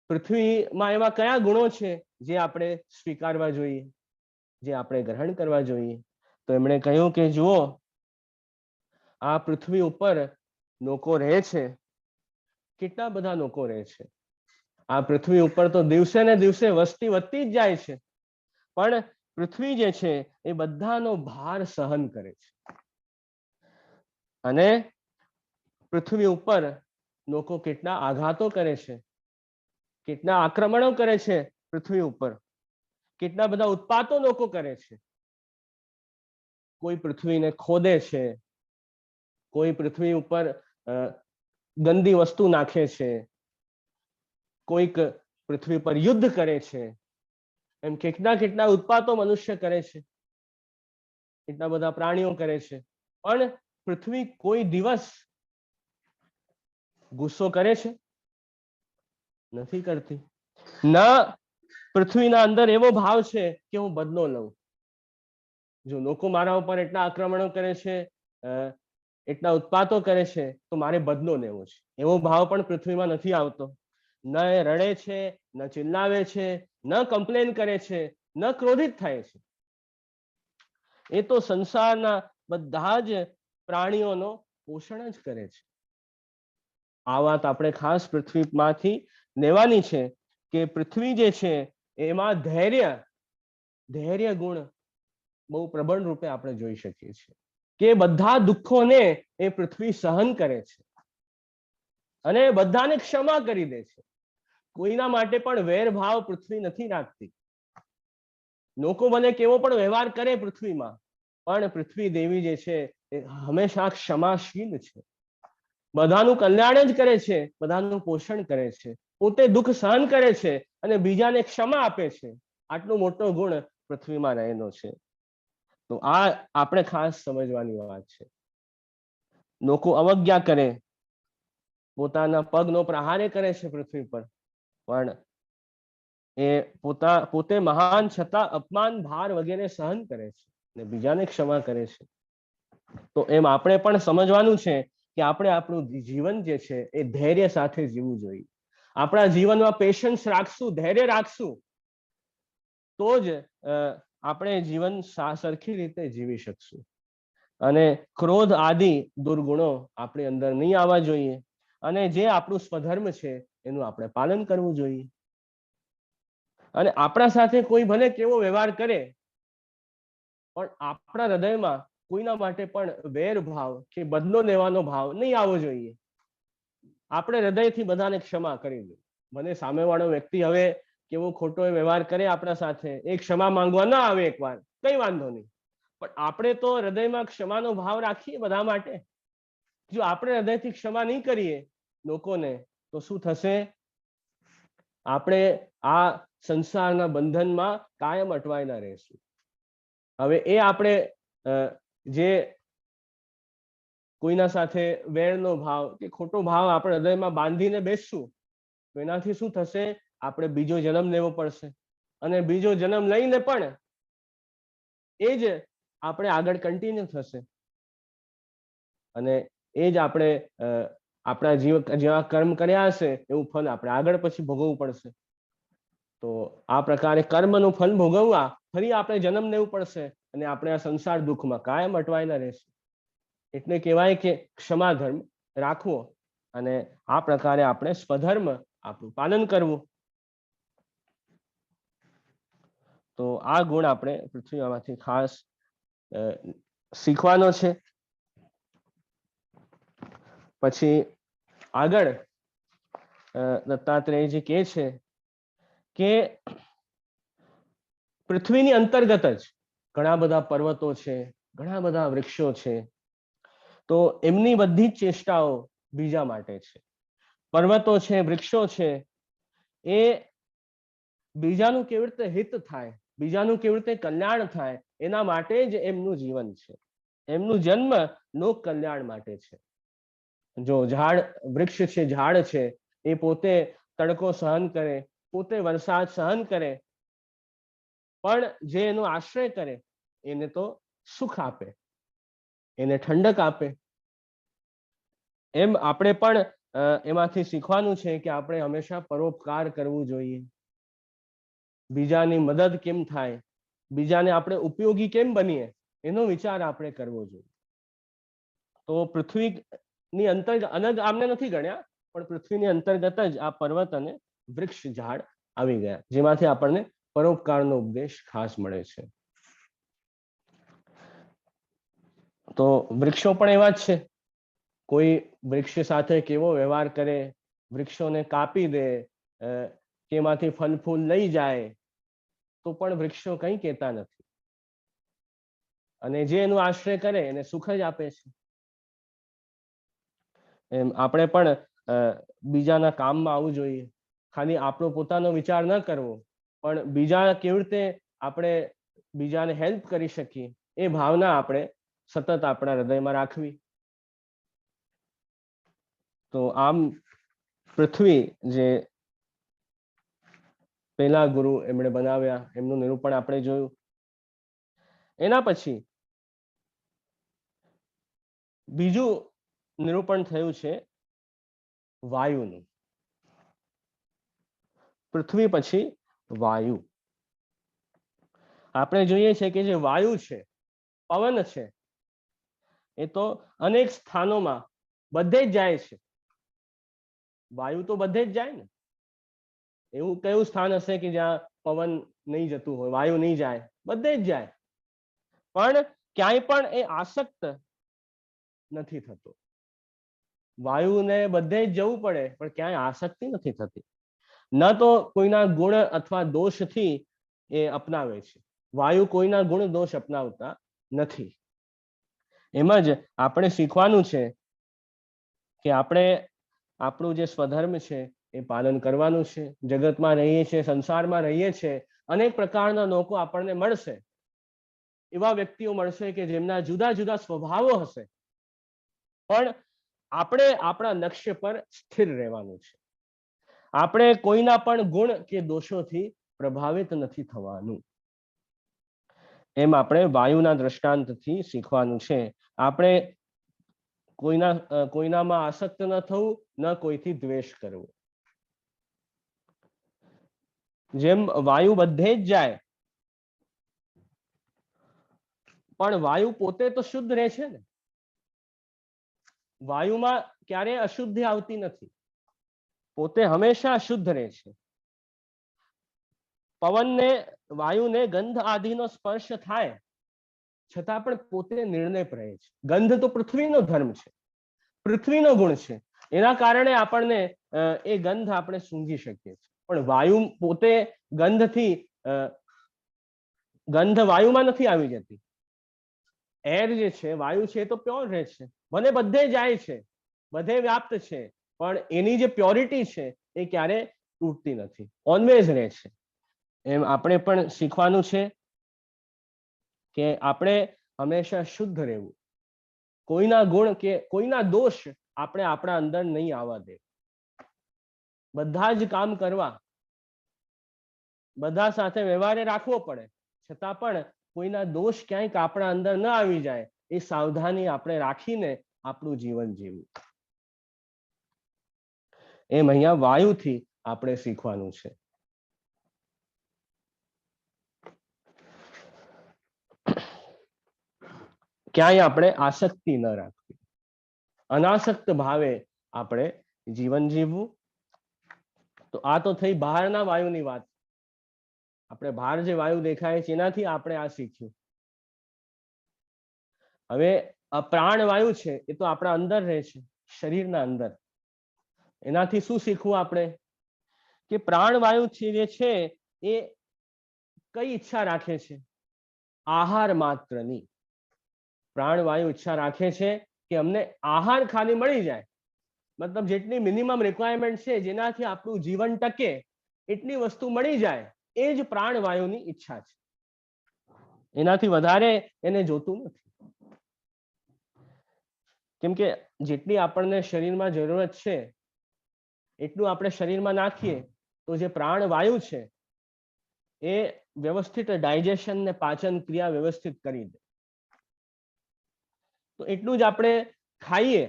પૃથ્વીમાં એવા કયા ગુણો છે જે આપણે સ્વીકારવા જોઈએ? જે આપણે ગ્રહણ કરવા જોઈએ. તો એમણે કહ્યું કે જુઓ, આ પૃથ્વી ઉપર લોકો રહે છે, કેટલા બધા લોકો રહે છે. આ પૃથ્વી ઉપર તો દિવસે ને દિવસે વસ્તી વધતી જ જાય છે, પણ પૃથ્વી જે છે એ બધાનો ભાર સહન કરે છે. અને પૃથ્વી ઉપર લોકો કેટલા આઘાતો કરે છે, કેટલા આક્રમણો કરે છે પૃથ્વી ઉપર, કેટલા બધા ઉત્પાતો લોકો કરે છે. કોઈ પૃથ્વીને ખોદે છે, કોઈ પૃથ્વી ઉપર ગંદી વસ્તુ નાખે છે, કોઈક પૃથ્વી પર યુદ્ધ કરે છે. એમ કેટલા કેટલા ઉત્પાતો મનુષ્ય કરે છે, એટલા બધા પ્રાણીઓ કરે છે. પણ પૃથ્વી કોઈ દિવસ ગુસ્સો કરે છે? નથી કરતી. ના, પૃથ્વીના અંદર એવો ભાવ છે કે હું બદલો લઉં. જો લોકો મારા ઉપર એટલા આક્રમણો કરે છે, એટલા ઉત્પાતો કરે છે, તો મારે બદલો લેવો છે. એવો ભાવ પણ પૃથ્વીમાં નથી આવતો. ન એ રડે છે, ન ચિલ્લાવે છે, ન કમ્પ્લેન કરે છે, ન ક્રોધિત થાય છે. એ તો સંસારના બધા જ પ્રાણીઓનો પોષણ જ કરે છે. આ વાત આપણે ખાસ પૃથ્વીમાંથી લેવાની છે કે પૃથ્વી જે છે એમાં ધૈર્ય ગુણ બહુ પ્રબળ રૂપે આપણે જોઈ શકીએ છીએ કે બધા દુઃખોને એ પૃથ્વી સહન કરે છે અને બધાને ક્ષમા કરી દે છે. કોઈના માટે પણ વેરભાવ પૃથ્વી નથી રાખતી. લોકો ભલે કેવો પણ વ્યવહાર કરે પૃથ્વીમાં, પણ પૃથ્વી દેવી જે છે એ હંમેશા ક્ષમાશીલ છે. બધાનું કલ્યાણ જ કરે છે, બધાનું પોષણ કરે છે, પોતે દુઃખ સહન કરે છે અને બીજાને ક્ષમા આપે છે. આટલો મોટો ગુણ પૃથ્વીમાં રહેલો છે. તો આ આપણે ખાસ સમજવાની વાત છે. લોકો અવજ્ઞા કરે, પોતાના પગનો પ્રહારે કરે છે પૃથ્વી પર, પણ એ પોતે મહાન છતાં અપમાન, ભાર વગેરે સહન કરે છે અને બીજાને ક્ષમા કરે છે. તો એમ આપણે પણ સમજવાનું છે કે આપણે આપણું જીવન જે છે એ ધૈર્ય સાથે જીવવું જોઈએ. આપણા જીવનમાં પેશન્સ રાખશું, ધૈર્ય રાખશું, તો જ આપણે જીવન સરખી રીતે જીવી શકશું. અને ક્રોધ આદિ દુર્ગુણો આપણી અંદર નહીં આવવા જોઈએ અને જે આપણું સ્વધર્મ છે એનું આપણે પાલન કરવું જોઈએ. અને આપણા સાથે કોઈ ભલે કેવો વ્યવહાર કરે, પણ આપણા હૃદયમાં કોઈના માટે પણ વેર ભાવ કે બદલો લેવાનો ભાવ નહીં આવવો જોઈએ. આપણે હૃદયથી બધાને ક્ષમા કરી દઈએ. મને સામેવાળો વ્યક્તિ હવે કેવો ખોટો વ્યવહાર કરે આપણા સાથે, એ ક્ષમા માંગવા ના આવે એકવાર, કઈ વાંધો નહીં, પણ આપણે તો હૃદયમાં ક્ષમાનો ભાવ રાખીએ બધા માટે. જો આપણે હૃદયથી ક્ષમા નહીં કરીએ લોકોને, તો શું થશે? આપણે આ સંસારના બંધનમાં કાયમ અટવાયેલા રહેશું. હવે એ આપણે જે કોઈના સાથે વેરનો ભાવ કે ખોટો ભાવ આપણે હૃદયમાં બાંધીને બેસશું, તો એનાથી શું થશે? આપણે બીજો જન્મ લેવો પડશે અને બીજો જન્મ લઈને પણ એ જ આપણે આગળ કન્ટિન્યુ થશે અને એ જ આપણે આપણા જેવા કર્મ કર્યા હશે એવું ફળ આપણે આગળ પછી ભોગવવું પડશે. તો આ પ્રકારે કર્મનું ફળ ભોગવવા ફરી આપણે જન્મ લેવું પડશે અને આપણે આ સંસાર દુઃખમાં કાયમ અટવાયેલા રહેશું. એટલે કહેવાય કે ક્ષમા ધર્મ રાખવો અને આ પ્રકારે આપણે સ્વધર્મ આપણું પાલન કરવું. તો આ ગુણ આપણે પૃથ્વીમાંથી ખાસ શીખવાનો છે. પછી આગળ દત્તાત્રેયજી કહે છે કે પૃથ્વીની અંતર્ગત જ ઘણા બધા પર્વતો છે, ઘણા બધા વૃક્ષો છે. તો એમની બધી જ ચેષ્ટાઓ બીજા માટે છે. પર્વતો છે, વૃક્ષો છે, એ બીજાનું કેવી રીતે હિત થાય, બીજાનું કેવી રીતે કલ્યાણ થાય, એના માટે જ એમનું જીવન છે. એમનું જન્મ લોક કલ્યાણ માટે છે. જો ઝાડ વૃક્ષ છે, ઝાડ છે, એ પોતે તડકો સહન કરે, પોતે વરસાદ સહન કરે, પણ જે એનો આશ્રય કરે એને તો સુખ આપે, એને ઠંડક આપે. એમ આપણે પણ એમાંથી શીખવાનું છે કે આપણે હંમેશા પરોપકાર કરવું જોઈએ. બીજાની મદદ કેમ થાય બીજાને આપણે ઉપયોગી કેમ બનીએ એનો વિચાર આપણે કરવો જોઈએ. તો પૃથ્વીની અંતર્ગત આમને નથી ગણ્યા, પણ પૃથ્વીની અંતર્ગત જ આ પર્વત અને વૃક્ષ ઝાડ આવી ગયા, જેમાંથી આપણને પરોપકારનો ઉપદેશ ખાસ મળે છે. તો વૃક્ષો પણ એવા જ છે. કોઈ વૃક્ષ સાથે કેવો વ્યવહાર કરે, વૃક્ષોને કાપી દે, તેમાંથી ફળ ફૂલ લઈ જાય, તો પણ વૃક્ષો કંઈ કહેતા નથી. અને જે એનો આશ્રય કરે એને સુખ જ આપે છે. એમ આપણે પણ બીજાના કામમાં આવવું જોઈએ. ખાલી આપણો પોતાનો વિચાર ન કરવો, પણ બીજા કેવી રીતે આપણે બીજાને હેલ્પ કરી શકીએ એ ભાવના આપણે સતત આપણા હૃદયમાં રાખવી. તો આમ પૃથ્વી જે પહેલા ગુરુ એમણે બનાવ્યા, એમનું નિરૂપણ આપણે જોયું. એના પછી બીજું નિરૂપણ થયું છે વાયુનું. પૃથ્વી પછી વાયુ. આપણે જોઈએ છે કે જે વાયુ છે, પવન છે, એ તો અનેક સ્થાનોમાં બધે જ જાય છે. વાયુ તો બધે જ જાય ને. એવું કયું સ્થાન હશે કે જ્યાં પવન નહીં જતું હોય, વાયુ નહીં જાય? બધે જ જાય. પણ ક્યાંય પણ એ આસક્ત નથી થતો. વાયુને બધે જ જવું પડે, પણ ક્યાંય આસક્તિ નથી થતી. ન તો કોઈના ગુણ અથવા દોષથી એ અપનાવે છે. વાયુ કોઈના ગુણ દોષ અપનાવતા નથી. એમ જ આપણે શીખવાનું છે કે આપણે આપણું જે સ્વધર્મ છે એ પાલન કરવાનું છે. જગતમાં રહીએ છીએ, સંસારમાં રહીએ છીએ, અનેક પ્રકારના લોકો આપણને મળશે. એવા વ્યક્તિઓ મળશે કે જેમના જુદા જુદા સ્વભાવો હશે, પણ આપણે આપણા લક્ષ્ય પર સ્થિર રહેવાનું છે. આપણે કોઈના પણ ગુણ કે દોષોથી પ્રભાવિત નથી થવાનું. એમ આપણે વાયુના દ્રષ્ટાંતથી શીખવાનું છે. આપણે કોઈનામાં આસક્ત ન થવું, ન કોઈથી દ્વેષ કરવો. જેમ વાયુ બધે જ જાય, પણ વાયુ પોતે તો શુદ્ધ રહે છે ને. વાયુમાં ક્યારેય અશુદ્ધિ આવતી નથી, પોતે હંમેશા શુદ્ધ રહે છે. પવનને, વાયુને ગંધ આદિનો સ્પર્શ થાય છતાં પણ પોતે નિર્લેપ રહે છે. ગંધ તો પૃથ્વીનો ધર્મ છે, પૃથ્વીનો ગુણ છે. એના કારણે આપણને એ ગંધ આપણે સૂંઘી શકીએ છીએ. પણ વાયુ પોતે ગંધથી, ગંધ વાયુમાં નથી આવી જતી. એર જે છે, વાયુ છે, એ તો પ્યોર રહે છે. ભલે બધે જાય છે, બધે વ્યાપ્ત છે, પણ એની જે પ્યોરિટી છે એ ક્યારે તૂટતી નથી, ઓલવેઝ રહે છે. એમ આપણે પણ શીખવાનું છે કે આપણે હંમેશા શુદ્ધ રહેવું. કોઈના ગુણ કે કોઈના દોષ આપણે આપણા અંદર નહીં આવવા દે. બધા જ કામ કરવા, બધા સાથે વ્યવહારે રાખવો પડે, છતાં પણ કોઈના દોષ ક્યાંક આપણા અંદર ન આવી જાય એ સાવધાની આપણે રાખીને આપણું જીવન જીવવું. એમ અહીંયા વાયુથી આપણે શીખવાનું છે. ક્યાંય આપણે આસક્તિ ન રાખવી, અનાસક્ત ભાવે આપણે જીવન જીવવું. તો આ તો થઈ બહારના વાયુની વાત. આપણે બહાર જે વાયુ દેખાય છે એનાથી આપણે આ શીખ્યું. હવે પ્રાણ વાયુ છે એ તો આપણા અંદર રહે છે, શરીરના અંદર. એનાથી શું શીખવું આપણે? કે પ્રાણ વાયુ જે છે એ કઈ ઈચ્છા રાખે છે? આહાર માત્રની. પ્રાણવાયુ ઈચ્છા રાખે છે કે અમને આહાર ખાલી મળી જાય, મતલબ જેટલી મિનિમમ રિક્વાયરમેન્ટ છે, જેનાથી આપણું જીવન ટકે એટલી વસ્તુ મળી જાય, એ જ પ્રાણવાયુની ઈચ્છા છે. એનાથી વધારે એને જોતું નથી. કેમ કે જેટલી આપણને શરીરમાં જરૂરત છે એટલું આપણે શરીરમાં નાખીએ તો જે પ્રાણવાયુ છે એ વ્યવસ્થિત ડાયજેશન ને પાચન ક્રિયા વ્યવસ્થિત કરી દે. તો એટલું જ આપણે ખાઈએ,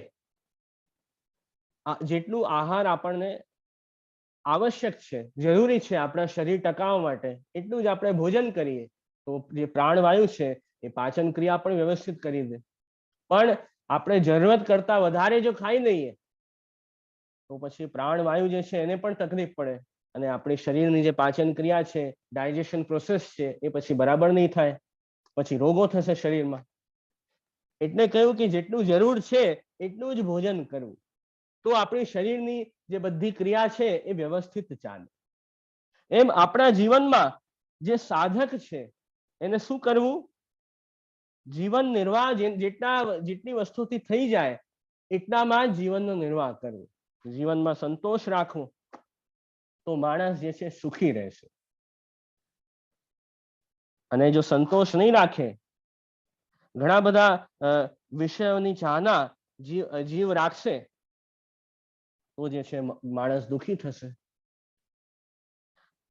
જેટલું આહાર આપણને આવશ્યક છે, જરૂરી છે આપણા શરીર ટકાવવા માટે, એટલું જ આપણે ભોજન કરીએ, તો તો જે પ્રાણવાયુ છે એ પાચન ક્રિયા પણ વ્યવસ્થિત કરી દે. પણ આપણે જરૂરત કરતા વધારે જો ખાઈ લઈએ તો પછી પ્રાણવાયુ જે છે એને પણ તકલીફ પડે અને આપણી શરીરની જે પાચન ક્રિયા છે, ડાયજેશન પ્રોસેસ છે, એ પછી બરાબર નહીં થાય, પછી રોગો થશે શરીરમાં. એટલે કહ્યું કે જેટલું જરૂર છે એટલું જ ભોજન કરવું, તો આપણી શરીરની જે બધી ક્રિયા છે એ વ્યવસ્થિત ચાલે. એમ આપણા જીવનમાં જે સાધક છે એને શું કરવું? જીવન નિર્વાહ જેટલી વસ્તુથી થઈ જાય એટલામાં જ જીવનનો નિર્વાહ કરવો, જીવનમાં સંતોષ રાખવો, તો માણસ જે છે સુખી રહેશે. અને જો સંતોષ નહીં રાખે, ઘણા બધા વિષયોની ચાહના જીવ રાખશે, તો જે છે માણસ દુખી થશે.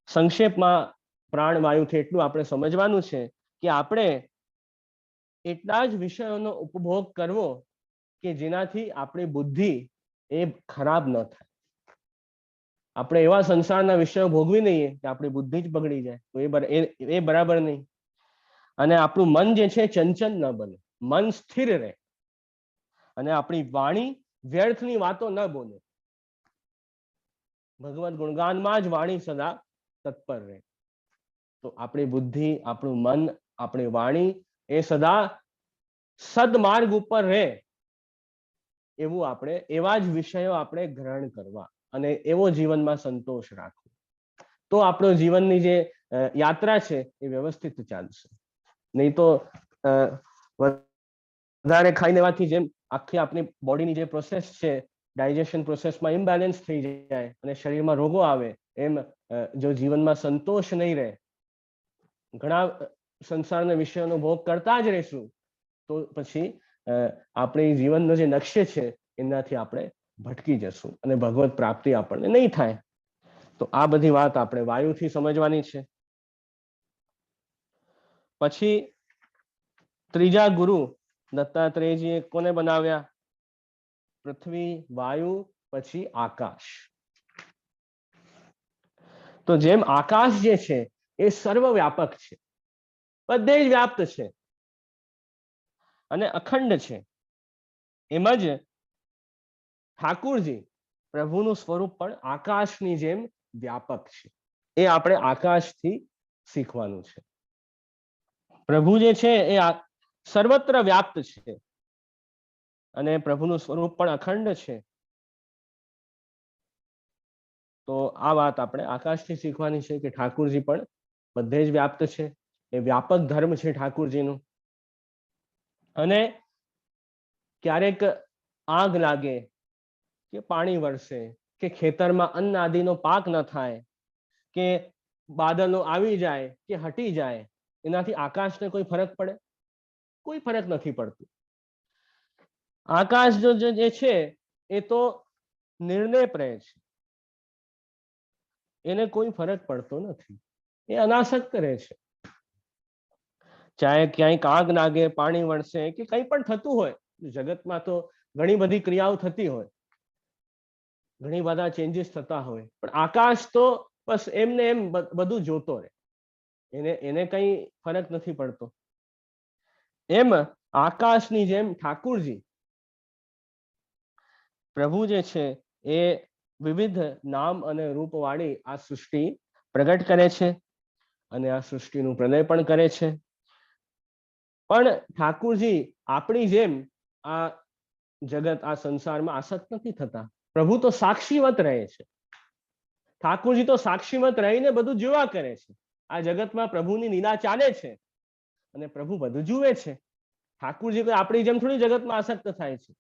સંક્ષેપમાં પ્રાણવાયુથી એટલું આપણે સમજવાનું છે કે આપણે એટલા જ વિષયોનો ઉપભોગ કરવો કે જેનાથી આપણી બુદ્ધિ એ ખરાબ ન થાય. આપણે એવા સંસારના વિષયો ભોગવી લઈએ કે આપણી બુદ્ધિ જ બગડી જાય, તો એ બરાબર નહીં. અને આપણું મન જે છે ચંચલ ન બને, મન સ્થિર રહે, અને આપણી વાણી વ્યર્થની વાતો ન બોલે. ભગવત ગુણગાનમાં જ વાણી સદા તત્પર રહે. તો આપણી બુદ્ધિ, આપણું મન, આપણી વાણી એ સદા સદમાર્ગ ઉપર રહે એવું આપણે એવા જ વિષયો આપણે ગ્રહણ કરવા અને એવો જીવનમાં સંતોષ રાખવો, તો આપણો જીવનની જે યાત્રા છે એ વ્યવસ્થિત ચાલશે. નહીં તો વધારે ખાઈ લેવાથી જેમ આખી આપણી બોડીની જે પ્રોસેસ છે, ડાયજેશન પ્રોસેસમાં ઇમ્બેલેન્સ થઈ જાય અને શરીરમાં રોગો આવે, એમ જો જીવનમાં સંતોષ નહીં રહે, ઘણા સંસારના વિષયોનો ભોગ કરતા જ રહીશું, તો પછી આપણી જીવનનો જે લક્ષ્ય છે એનાથી આપણે ભટકી જશું અને ભગવત પ્રાપ્તિ આપણને નહીં થાય. તો આ બધી વાત આપણે વાયુથી સમજવાની છે. પછી ત્રીજા ગુરુ દત્તાત્રેયજીએ કોને બનાવ્યા? પૃથ્વી, વાયુ, પછી આકાશ. તો જેમ આકાશ જે છે એ સર્વવ્યાપક છે, બધે જ વ્યાપ્ત છે અને અખંડ છે, એમ જ ઠાકુરજી પ્રભુનું સ્વરૂપ પણ આકાશની જેમ વ્યાપક છે. એ આપણે આકાશથી શીખવાનું છે. પ્રભુ જે છે એ સર્વત્ર વ્યાપ્ત છે અને પ્રભુનું સ્વરૂપ પણ અખંડ છે. તો આ વાત આપણે આકાશથી શીખવાની છે કે ઠાકુરજી પણ બધે જ વ્યાપ્ત છે. એ વ્યાપક ધર્મ છે ઠાકુરજીનું. અને ક્યારેક આગ લાગે કે પાણી વરસે કે ખેતરમાં અન્ન આદિનો પાક ન થાય કે બાદલો આવી જાય કે હટી જાય, એનાથી આકાશને કોઈ ફરક પડે? કોઈ ફરક નથી પડતું. આકાશ જે છે એ તો નિર્લેપ રહે છે, એને કોઈ ફરક પડતો નથી, એ અનાસક્ત રહે છે. ચાહે ક્યાંય આગ લાગે, પાણી વરસે કે કંઈ પણ થતું હોય, જગતમાં તો ઘણી બધી ક્રિયાઓ થતી હોય, ઘણી બધા ચેન્જીસ થતા હોય, પણ આકાશ તો બસ એમને એમ બધું જોતો રહે, એને કંઈ ફરક નથી પડતો. એમ આકાશની જેમ ઠાકુરજી પ્રભુ જે છે એ વિવિધ નામ અને રૂપવાળી આ સૃષ્ટિ પ્રગટ કરે છે અને આ સૃષ્ટિનું પ્રલય પણ કરે છે. પણ ઠાકુરજી આપણી જેમ આ જગત, આ સંસારમાં આસક્ત નથી થતા. પ્રભુ તો સાક્ષીવત રહે છે. ઠાકુરજી તો સાક્ષીવત રહીને બધું જોવા કરે છે. આ જગતમાં પ્રભુની લીલા ચાલે છે અને પ્રભુ બધું જુએ છે. ઠાકુરજી કોઈ આપણી જેમ થોડી જગતમાં આસક્ત થાય છે,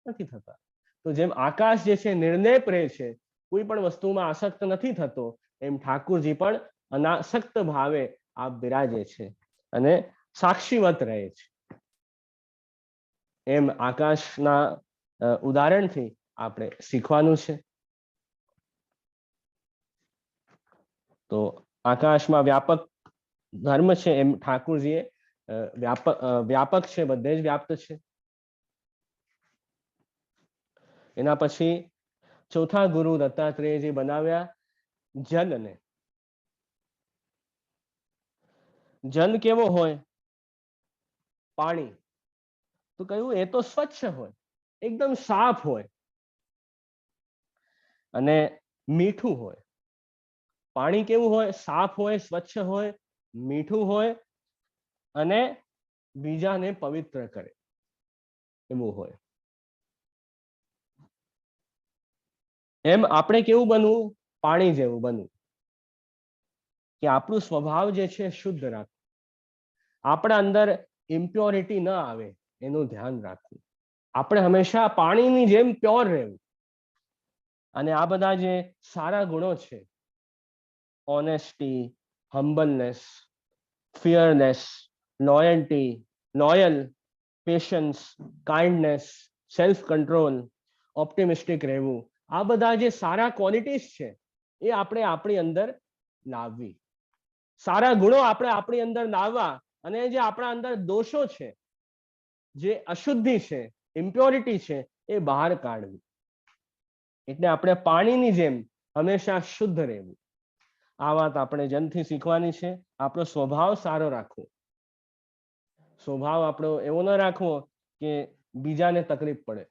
નથી થતા. તો જેમ આકાશ જે છે નિર્લેપ રહે છે, કોઈ પણ વસ્તુમાં આસક્ત નથી થતો, એમ ઠાકુરજી પણ અનાસક્ત ભાવે આપ બિરાજે છે અને સાક્ષીવત રહે છે. એમ આકાશના ઉદાહરણથી આપણે શીખવાનું છે. તો આકાશમાં વ્યાપક ધર્મ છે, એમ ઠાકુરજીએ વ્યાપક છે, બધે જ વ્યાપ્ત છે. એના પછી ચોથા ગુરુ દત્તાત્રેયજી બનાવ્યા જલને. જલ કેવો હોય? પાણી. તો કહ્યું એ તો સ્વચ્છ હોય, એકદમ સાફ હોય અને મીઠું હોય. પાણી કેવું હોય? સાફ હોય, સ્વચ્છ હોય, મીઠું હોય અને બીજાને પવિત્ર કરે એવું હોય. એમ આપણે કેવું બનવું? પાણી જેવું બનવું, કે આપણું સ્વભાવ જે છે શુદ્ધ રાખવું, આપણા અંદર ઇમ્પ્યોરિટી ન આવે એનું ધ્યાન રાખવું, આપણે હંમેશા પાણીની જેમ પ્યોર રહેવું. અને આ બધા જે સારા ગુણો છે, honesty, humbleness, fearness, loyal, patience, kindness, self control, optimistic રહેવું, આ બધા જે સારા ક્વોલિટીઝ છે એ આપણે આપણી અંદર લાવવી. સારા ગુણો આપણે આપણી અંદર લાવવા અને જે આપણા અંદર દોષો છે, જે અશુદ્ધિ છે, ઇમ્પ્યોરિટી છે, એ બહાર કાઢવી. એટલે આપણે પાણીની જેમ હંમેશા શુદ્ધ રહેવું. આ વાત આપણે જન્મથી શીખવાની છે. આપણો સ્વભાવ સારો રાખવો, સ્વભાવ આપણો એવો ન રાખવો કે બીજાને તકલીફ પડે.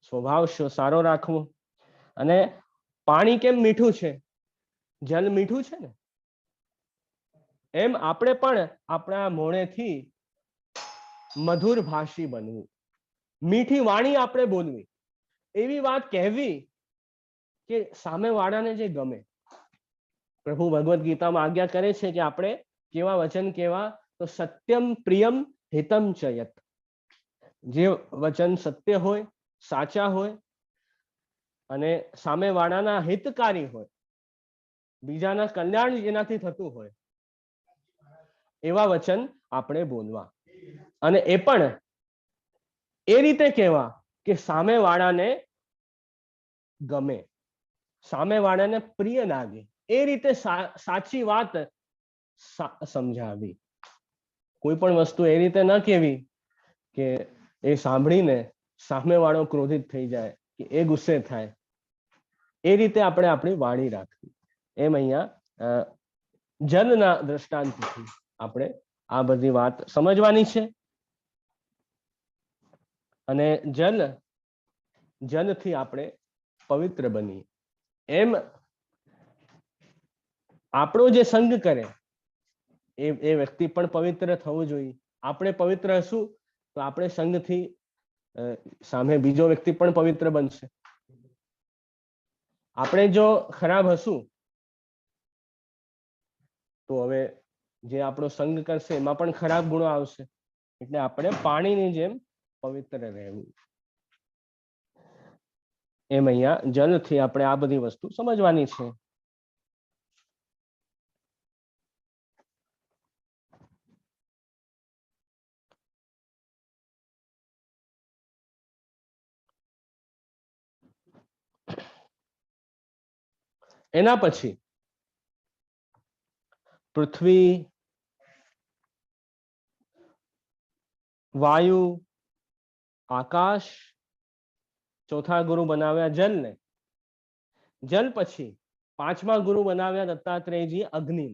સ્વભાવ સારો રાખવો. અને પાણી કેમ મીઠું છે? જલ મીઠું છે ને, એમ આપણે પણ આપણા મોઢેથી મધુર ભાષી બનવું, મીઠી વાણી આપણે બોલવી, એવી વાત કહેવી કે સામેવાળાને જે ગમે. પ્રભુ ભગવદ્ ગીતામાં આજ્ઞા કરે છે કે આપણે કેવા વચન કેવા? તો સત્યમ, પ્રિયમ, હિતમ ચ યત. જે વચન સત્ય હોય, સાચા હોય અને સામેવાળાના હિતકારી હોય, બીજાના કલ્યાણ જેનાથી થતું હોય, એવા વચન આપણે બોલવા. અને એ પણ એ રીતે કહેવા કે સામેવાળાને ગમે, સામેવાળાને પ્રિય લાગે. એ રીતે સાચી વાત સમજાવી. કોઈ પણ વસ્તુ એ રીતે ન કહેવી કે એ સાંભળીને સામેવાળો ક્રોધિત થઈ જાય કે એ ગુસ્સે થાય. એ રીતે આપણે આપણી વાણી રાખવી. એમ અહીંયા જલના દ્રષ્ટાંતથી આપણે આ બધી વાત સમજવાની છે. અને જલથી આપણે પવિત્ર બનીએ. એમ આપણો જે સંગ કરે એ વ્યક્તિ પણ પવિત્ર થવું જોઈએ. આપણે પવિત્ર હશું તો આપણે સંગથી સામે બીજો વ્યક્તિ પણ પવિત્ર બનશે. આપણે જો ખરાબ હશું તો હવે જે આપણો સંગ કરશે એમાં પણ ખરાબ ગુણો આવશે. એટલે આપણે પાણીની જેમ પવિત્ર રહેવું. એમ અહીંયા જલથી આપણે આ બધી વસ્તુ સમજવાની છે. એના પછી પૃથ્વી, વાયુ, આકાશ, ચોથા ગુરુ બનાવ્યા જલને. જલ પછી પાંચમા ગુરુ બનાવ્યા દત્તાત્રેયજી અગ્નિ.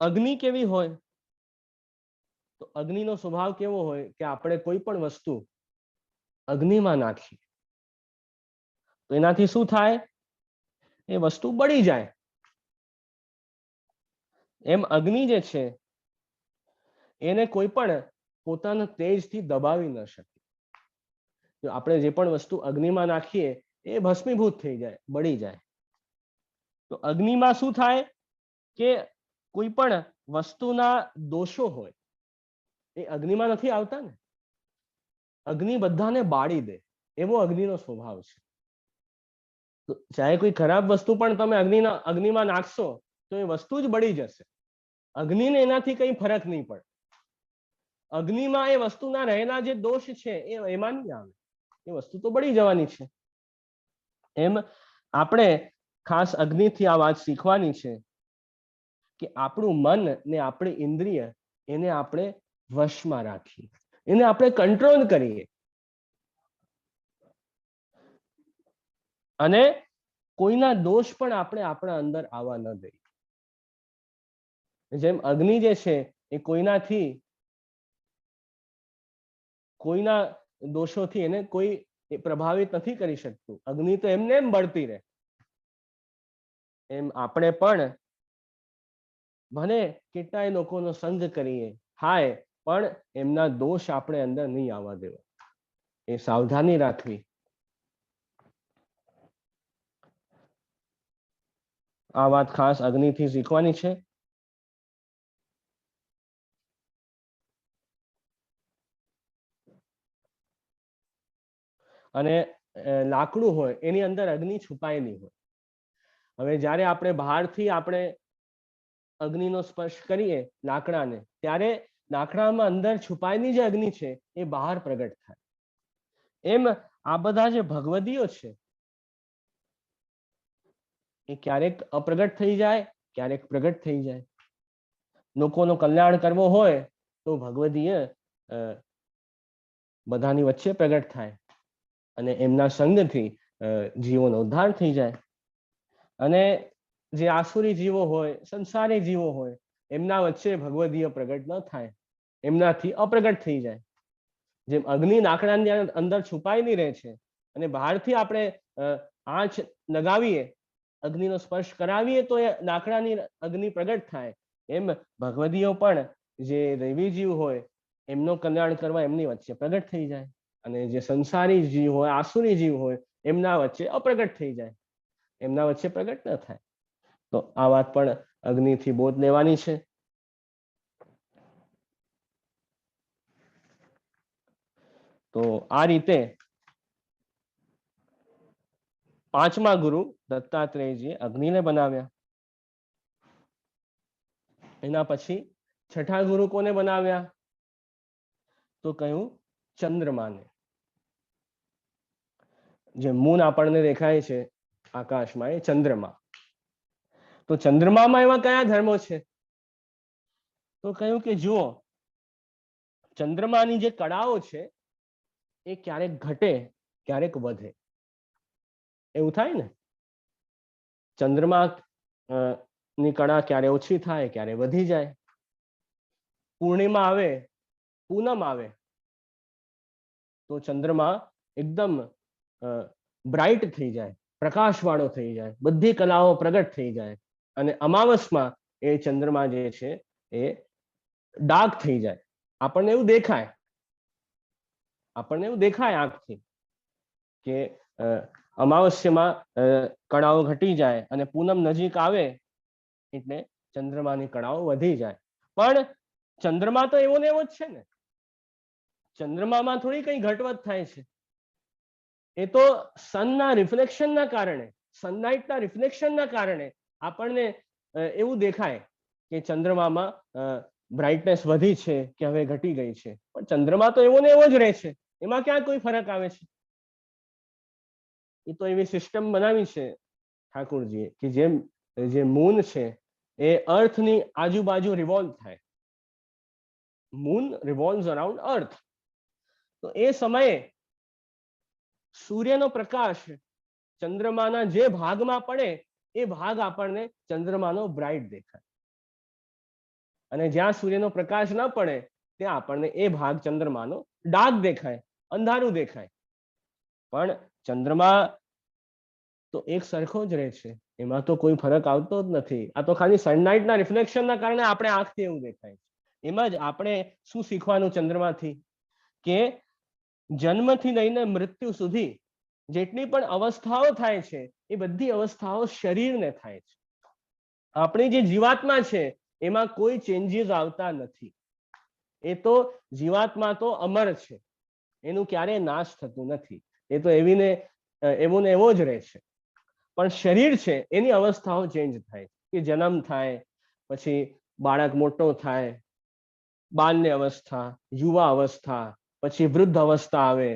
અગ્નિ કેવી હોય? તો અગ્નિનો સ્વભાવ કેવો હોય કે આપણે કોઈ પણ વસ્તુ અગ્નિમાં નાખીએ તો એનાથી શું થાય? એ વસ્તુ બળી જાય. એમ અગ્નિ જે છે એને કોઈ પણ પોતાના તેજથી દબાવી ન શકે. આપણે જે પણ વસ્તુ અગ્નિમાં નાખીએ એ ભસ્મીભૂત થઈ જાય, બળી જાય. તો અગ્નિમાં શું થાય કે કોઈ પણ વસ્તુના દોષો હોય એ અગ્નિમાં નથી આવતા ને. અગ્નિ બધાને બાળી દે, એવો અગ્નિનો સ્વભાવ છે. તો ચાહે કોઈ ખરાબ વસ્તુ પણ તમે અગ્નિમાં નાખશો તો એ વસ્તુ જ બળી જશે. અગ્નિને એનાથી કંઈ ફરક નહીં પડે. અગ્નિમાં એ વસ્તુના રહેલા જે દોષ છે એ એમાં નહીં આવે, એ વસ્તુ તો બળી જવાની છે. એમ આપણે ખાસ અગ્નિથી આ વાત શીખવાની છે કે આપણું મન ને આપણી ઇન્દ્રિય એને આપણે વશમાં રાખીએ, એને આપણે કંટ્રોલ કરીએ. અને કોઈના દોષ પણ આપણે આપણા અંદર આવવા ન દઈએ. જેમ અગ્નિ જે છે એ કોઈના દોષોથી એને કોઈ પ્રભાવિત નથી કરી શકતું. અગ્નિ તો એમને એમ બળતી રહે. એમ આપણે પણ ભલે કેટલાય લોકોનો સંગ કરીએ હાય, પણ એમના દોષ આપણે અંદર નહીં આવવા દેવા. એ સાવધાની રાખવી. આ વાત ખાસ અગ્નિથી શીખવાની છે. અને લાકડું હોય એની અંદર અગ્નિ છુપાયેલી હોય. હવે જ્યારે આપણે બહારથી આપણે અગ્નિનો સ્પર્શ કરીએ લાકડાને, ત્યારે લાકડામાં અંદર છુપાયેલી જે અગ્નિ છે એ બહાર પ્રગટ થાય. એમ આ બધા જે ભગવદીઓ છે એ ક્યારેક અપ્રગટ થઈ જાય, ક્યારેક પ્રગટ થઈ જાય. લોકોનો કલ્યાણ કરવો હોય તો ભગવદીય બધાની વચ્ચે પ્રગટ થાય અને એમના સંગથી જીવોનો ઉદ્ધાર થઈ જાય. અને જે આસુરી જીવો હોય, સંસારી જીવો હોય, એમના વચ્ચે ભગવદીય પ્રગટ ન થાય, એમનાથી અપ્રગટ થઈ જાય. જેમ અગ્નિ લાકડાની અંદર છુપાયેલી રહે છે અને બહારથી આપણે આંચ લગાવીએ, અગ્નિનો સ્પર્શ કરાવીએ તો એ લાકડાની અગ્નિ પ્રગટ થાય. એમ ભગવદીઓ પણ જે દૈવી જીવ હોય એમનો કલ્યાણ કરવા એમની વચ્ચે પ્રગટ થઈ જાય, અને જે સંસારી જીવ હોય, આસુરી જીવ હોય, એમના વચ્ચે અપ્રગટ થઈ જાય, એમના વચ્ચે પ્રગટ ન થાય. તો આ વાત પણ અગ્નિથી બોધ લેવાની છે. તો આ રીતે પાંચમા ગુરુ દત્તાત્રેયજીએ અગ્નિને બનાવ્યા. એના પછી છઠ્ઠા ગુરુ કોને બનાવ્યા? તો કહ્યું ચંદ્રમાને. જે મૂન આપણને દેખાય છે આકાશમાં એ ચંદ્રમા. તો ચંદ્રમામાં એવા કયા ધર્મો છે? તો કહ્યું કે જુઓ, ચંદ્રમાની જે કળાઓ છે એ ક્યારેક ઘટે, ક્યારેક વધે. એવું થાય ને, ચંદ્રમા ની કળા ક્યારે ઓછી થાય, ક્યારે વધી જાય. પૂર્ણિમા આવે, પૂનમ આવે તો ચંદ્રમા એકદમ બ્રાઇટ થઈ જાય, પ્રકાશવાળો થઈ જાય, બધી કલાઓ પ્રગટ થઈ જાય. અને અમાવસમાં એ ચંદ્રમા જે છે એ ડાર્ક થઈ જાય. આપણને એવું દેખાય, આંખથી કે અમાવસ્યામાં કળાઓ ઘટી જાય અને પૂનમ નજીક આવે એટલે ચંદ્રમાની કળાઓ વધી જાય. પણ ચંદ્રમા તો એવો ને એવો જ છે ને. ચંદ્રમામાં થોડી કઈ ઘટવટ થાય છે. એ તો સનના રિફ્લેક્શનના કારણે, સનલાઇટના રિફ્લેક્શનના કારણે આપણને એવું દેખાય કે ચંદ્રમામાં બ્રાઇટનેસ વધી છે કે હવે ઘટી ગઈ છે. પણ ચંદ્રમા તો એવો ને એવો જ રહે છે. એમાં ક્યાં કોઈ ફરક આવે છે? એ તો એવી સિસ્ટમ બનાવી છે ઠાકોરજીએ કે જે મૂન છે એ અર્થની આજુબાજુ રિવોલ્વ થાય. મૂન રિવોલ્વ્સ અરાઉન્ડ અર્થ. તો એ સમયે સૂર્યનો પ્રકાશ ચંદ્રમાના જે ભાગમાં પડે એ ભાગ આપણને ચંદ્રમાનો બ્રાઇટ દેખાય, અને જ્યાં સૂર્યનો પ્રકાશ ન પડે ત્યાં આપણને એ ભાગ ચંદ્રમાનો ડાર્ક દેખાય, અંધારું દેખાય. પણ ચંદ્રમા તો એક સરખો જ રહે છે, એમાં તો કોઈ ફરક આવતો જ નથી. આ તો ખાલી સનલાઇટના રિફ્લેક્શનના કારણે આપણે આંખથી એવું દેખાય છે. એમ જ આપણે શું શીખવાનું ચંદ્રમાથી? કે જન્મથી લઈને મૃત્યુ સુધી જેટલી પણ અવસ્થાઓ થાય છે એ બધી અવસ્થાઓ શરીરને થાય છે. આપણી જે જીવાત્મા છે એમાં કોઈ ચેન્જીસ આવતા નથી. એ તો જીવાત્મા તો અમર છે, એનું ક્યારેય નાશ થતું નથી. એ તો એવો ને એવો જ રહે છે. પણ શરીર છે એની અવસ્થાઓ ચેન્જ થાય, કે જન્મ થાય, પછી બાળક મોટો થાય, બાલ્ય અવસ્થા, યુવા અવસ્થા, પછી વૃદ્ધ અવસ્થા આવે,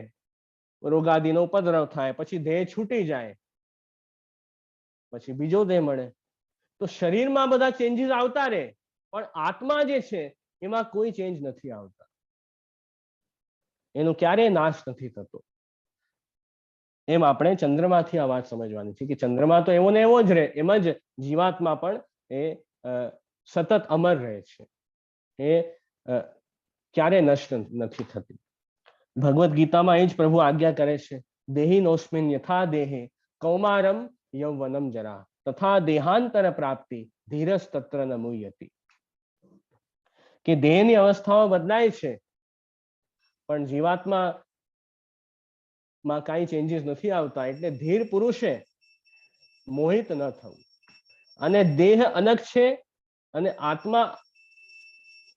રોગાદીનો ઉપદ્રવ થાય, પછી દેહ છૂટી જાય, પછી બીજો દેહ મળે. તો શરીરમાં બધા ચેન્જીસ આવતા રહે, પણ આત્મા જે છે એમાં કોઈ ચેન્જ નથી આવતા, એનો ક્યારેય નાશ નથી થતો. એમ આપણે ચંદ્રમાથી આ વાત સમજવાની છે કે ચંદ્રમા તો એવો ને એવો જ રહે, એમ જ જીવાત્મા પણ એ સતત અમર રહે છે, એ ક્યારે નષ્ટ નથી થતી. ભગવદ્ ગીતામાં એ જ પ્રભુ આજ્ઞા કરે છે, દેહી નોસ્મિન યથા દેહે કૌમારમ યૌવનમ જરા તથા દેહાંતર પ્રાપ્તિ ધીરસ તત્ર ન મુહ્યતિ. કે દેહની અવસ્થાઓ બદલાય છે, પણ જીવાત્મા માં કઈ ચેન્જીસ નથી આવતા. એટલે ધીર પુરુષે મોહિત ન થવું. અને દેહ અલગ છે અને આત્મા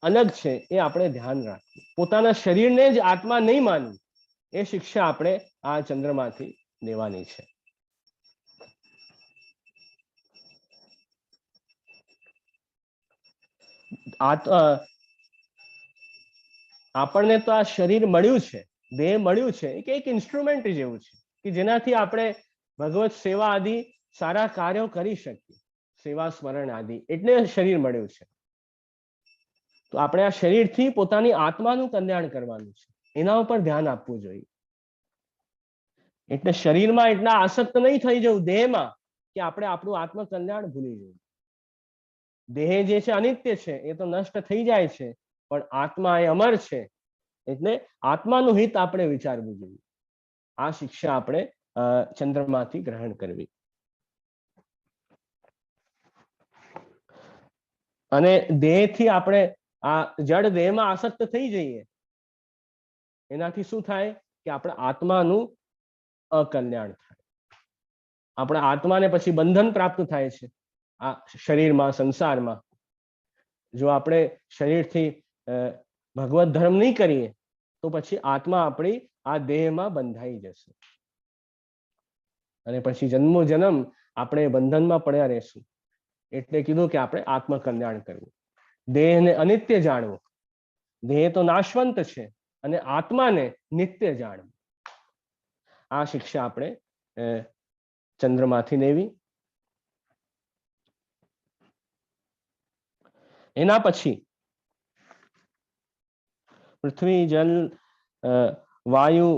અલગ છે, એ આપણે ધ્યાન રાખવું. પોતાના શરીરને જ આત્મા નહીં માનવું, એ શિક્ષા આપણે આ ચંદ્રમાંથી લેવાની છે. આપણને તો આ શરીર મળ્યું છે, દેહ મળ્યું છે, કે એક ઇન્સ્ટ્રુમેન્ટ જેવું છે કે જેનાથી આપણે ભગવત સેવા આદિ સારા કાર્યો કરી શકીએ, સેવા સ્મરણ આદિ, એટલે શરીર મળ્યું છે. તો આપણે આ શરીરથી પોતાની આત્માનું કલ્યાણ કરવાનું છે, એના ઉપર ધ્યાન આપવું જોઈએ. એટલે શરીરમાં એટલા આસક્ત નહીં થઈ જવું દેહમાં કે આપણે આપણું આત્મકલ્યાણ ભૂલી જવું. દેહ જે છે અનિત્ય છે, એ તો નષ્ટ થઈ જાય છે, પણ આત્મા એ અમર છે. એટલે આત્માનું હિત આપણે વિચારવું જોઈએ. આ શિક્ષા આપણે ચંદ્રમાંથી ગ્રહણ કરવી. અને દેહથી આપણે આ જડ દેહમાં આસક્ત થઈ જઈએ, એનાથી શું થાય કે આપણા આત્માનું અકલ્યાણ થાય. આપણા આત્માને પછી બંધન પ્રાપ્ત થાય છે આ શરીરમાં, સંસારમાં. જો આપણે શરીરથી ભગવત ધર્મ નહીં કરીએ તો પછી આત્મા આપણી આ દેહમાં બંધાઈ જશે, અને પછી જન્મો જન્મ આપણે બંધનમાં પડ્યા રહેશું. એટલે કીધું કે આપણે આત્મકલ્યાણ કરવું, દેહને અનિત્ય જાણવું. દેહ તો નાશવંત છે, અને આત્માને નિત્ય જાણવું. આ શિક્ષા આપણે ચંદ્રમાંથી લેવી. એના પછી પૃથ્વી, જલ, વાયુ,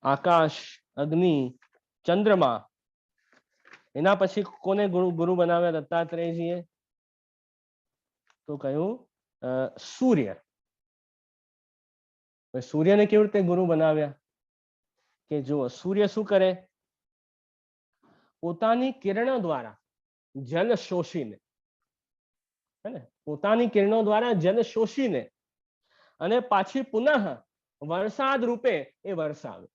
આકાશ, અગ્નિ, ચંદ્રમા, એના પછી કોને ગુરુ બનાવ્યા દત્તાત્રેયજીએ? તો કહ્યું સૂર્ય. સૂર્યને કેવી રીતે ગુરુ બનાવ્યા? કે જો સૂર્ય શું કરે, પોતાની કિરણો દ્વારા જલ શોષીને, હે ને, પોતાની કિરણો દ્વારા જલ શોષીને અને પાછી પુનઃ વરસાદ રૂપે એ વરસાવે.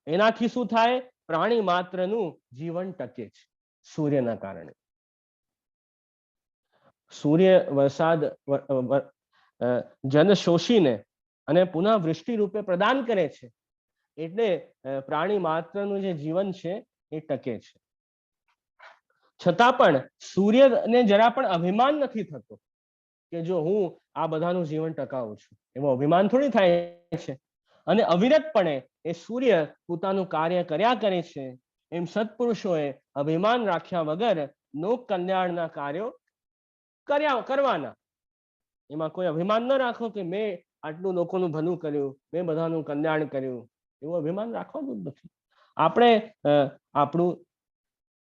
એનાથી શું થાય? પ્રાણી માત્રનું જીવન ટકે છે સૂર્યના કારણે. સૂર્ય વરસાદ જલ શોષીને અને પુનઃ વૃષ્ટિ રૂપે પ્રદાન કરે છે, એટલે પ્રાણી માત્રનું જે જીવન છે એ ટકે છે. છતાં પણ સૂર્યને જરા પણ અભિમાન નથી થતો કે જો હું આ બધાનું જીવન ટકાવું છું, એવો અભિમાન થોડી થાય છે. અને અવિરતપણે એ સૂર્ય પોતાનું કાર્ય કર્યા કરે છે. એમ સત્પુરુષોએ અભિમાન રાખ્યા વગર લોક કલ્યાણના કાર્યો કરવાના. એમાં કોઈ અભિમાન ન રાખો કે મેં આટલું લોકોનું ભલું કર્યું, મેં બધાનું કલ્યાણ કર્યું, એવું અભિમાન રાખવાનું જ નથી. આપણે આપણું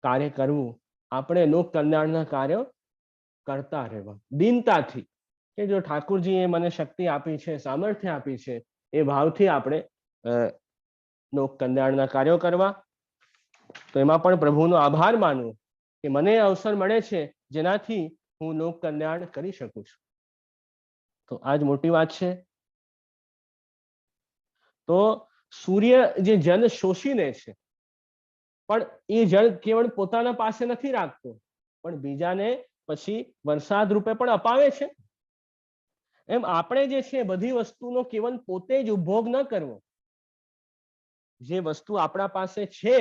કાર્ય કરવું, આપણે લોક કલ્યાણના કાર્યો કરતા રહેવા દીનતાથી, કે જો ઠાકોરજીએ મને શક્તિ આપી છે, સામર્થ્ય આપી છે, એ ભાવથી આપણે લોક કલ્યાણના કાર્યો કરવા. તો એમાં પણ પ્રભુનો આભાર માનવો કે મને અવસર મળે છે જેનાથી હું લોક કલ્યાણ કરી શકું છું. તો આ જ મોટી વાત છે. તો સૂર્ય જે જલ શોષી લે છે, પણ એ જળ કેવળ પોતાના પાસે નથી રાખતો, પણ બીજાને પછી વરસાદ રૂપે પણ અપાવે છે. એમ આપણે જે છે બધી વસ્તુનો કેવલ પોતે જ ઉપભોગ ન કરવો, જે વસ્તુ આપણા પાસે છે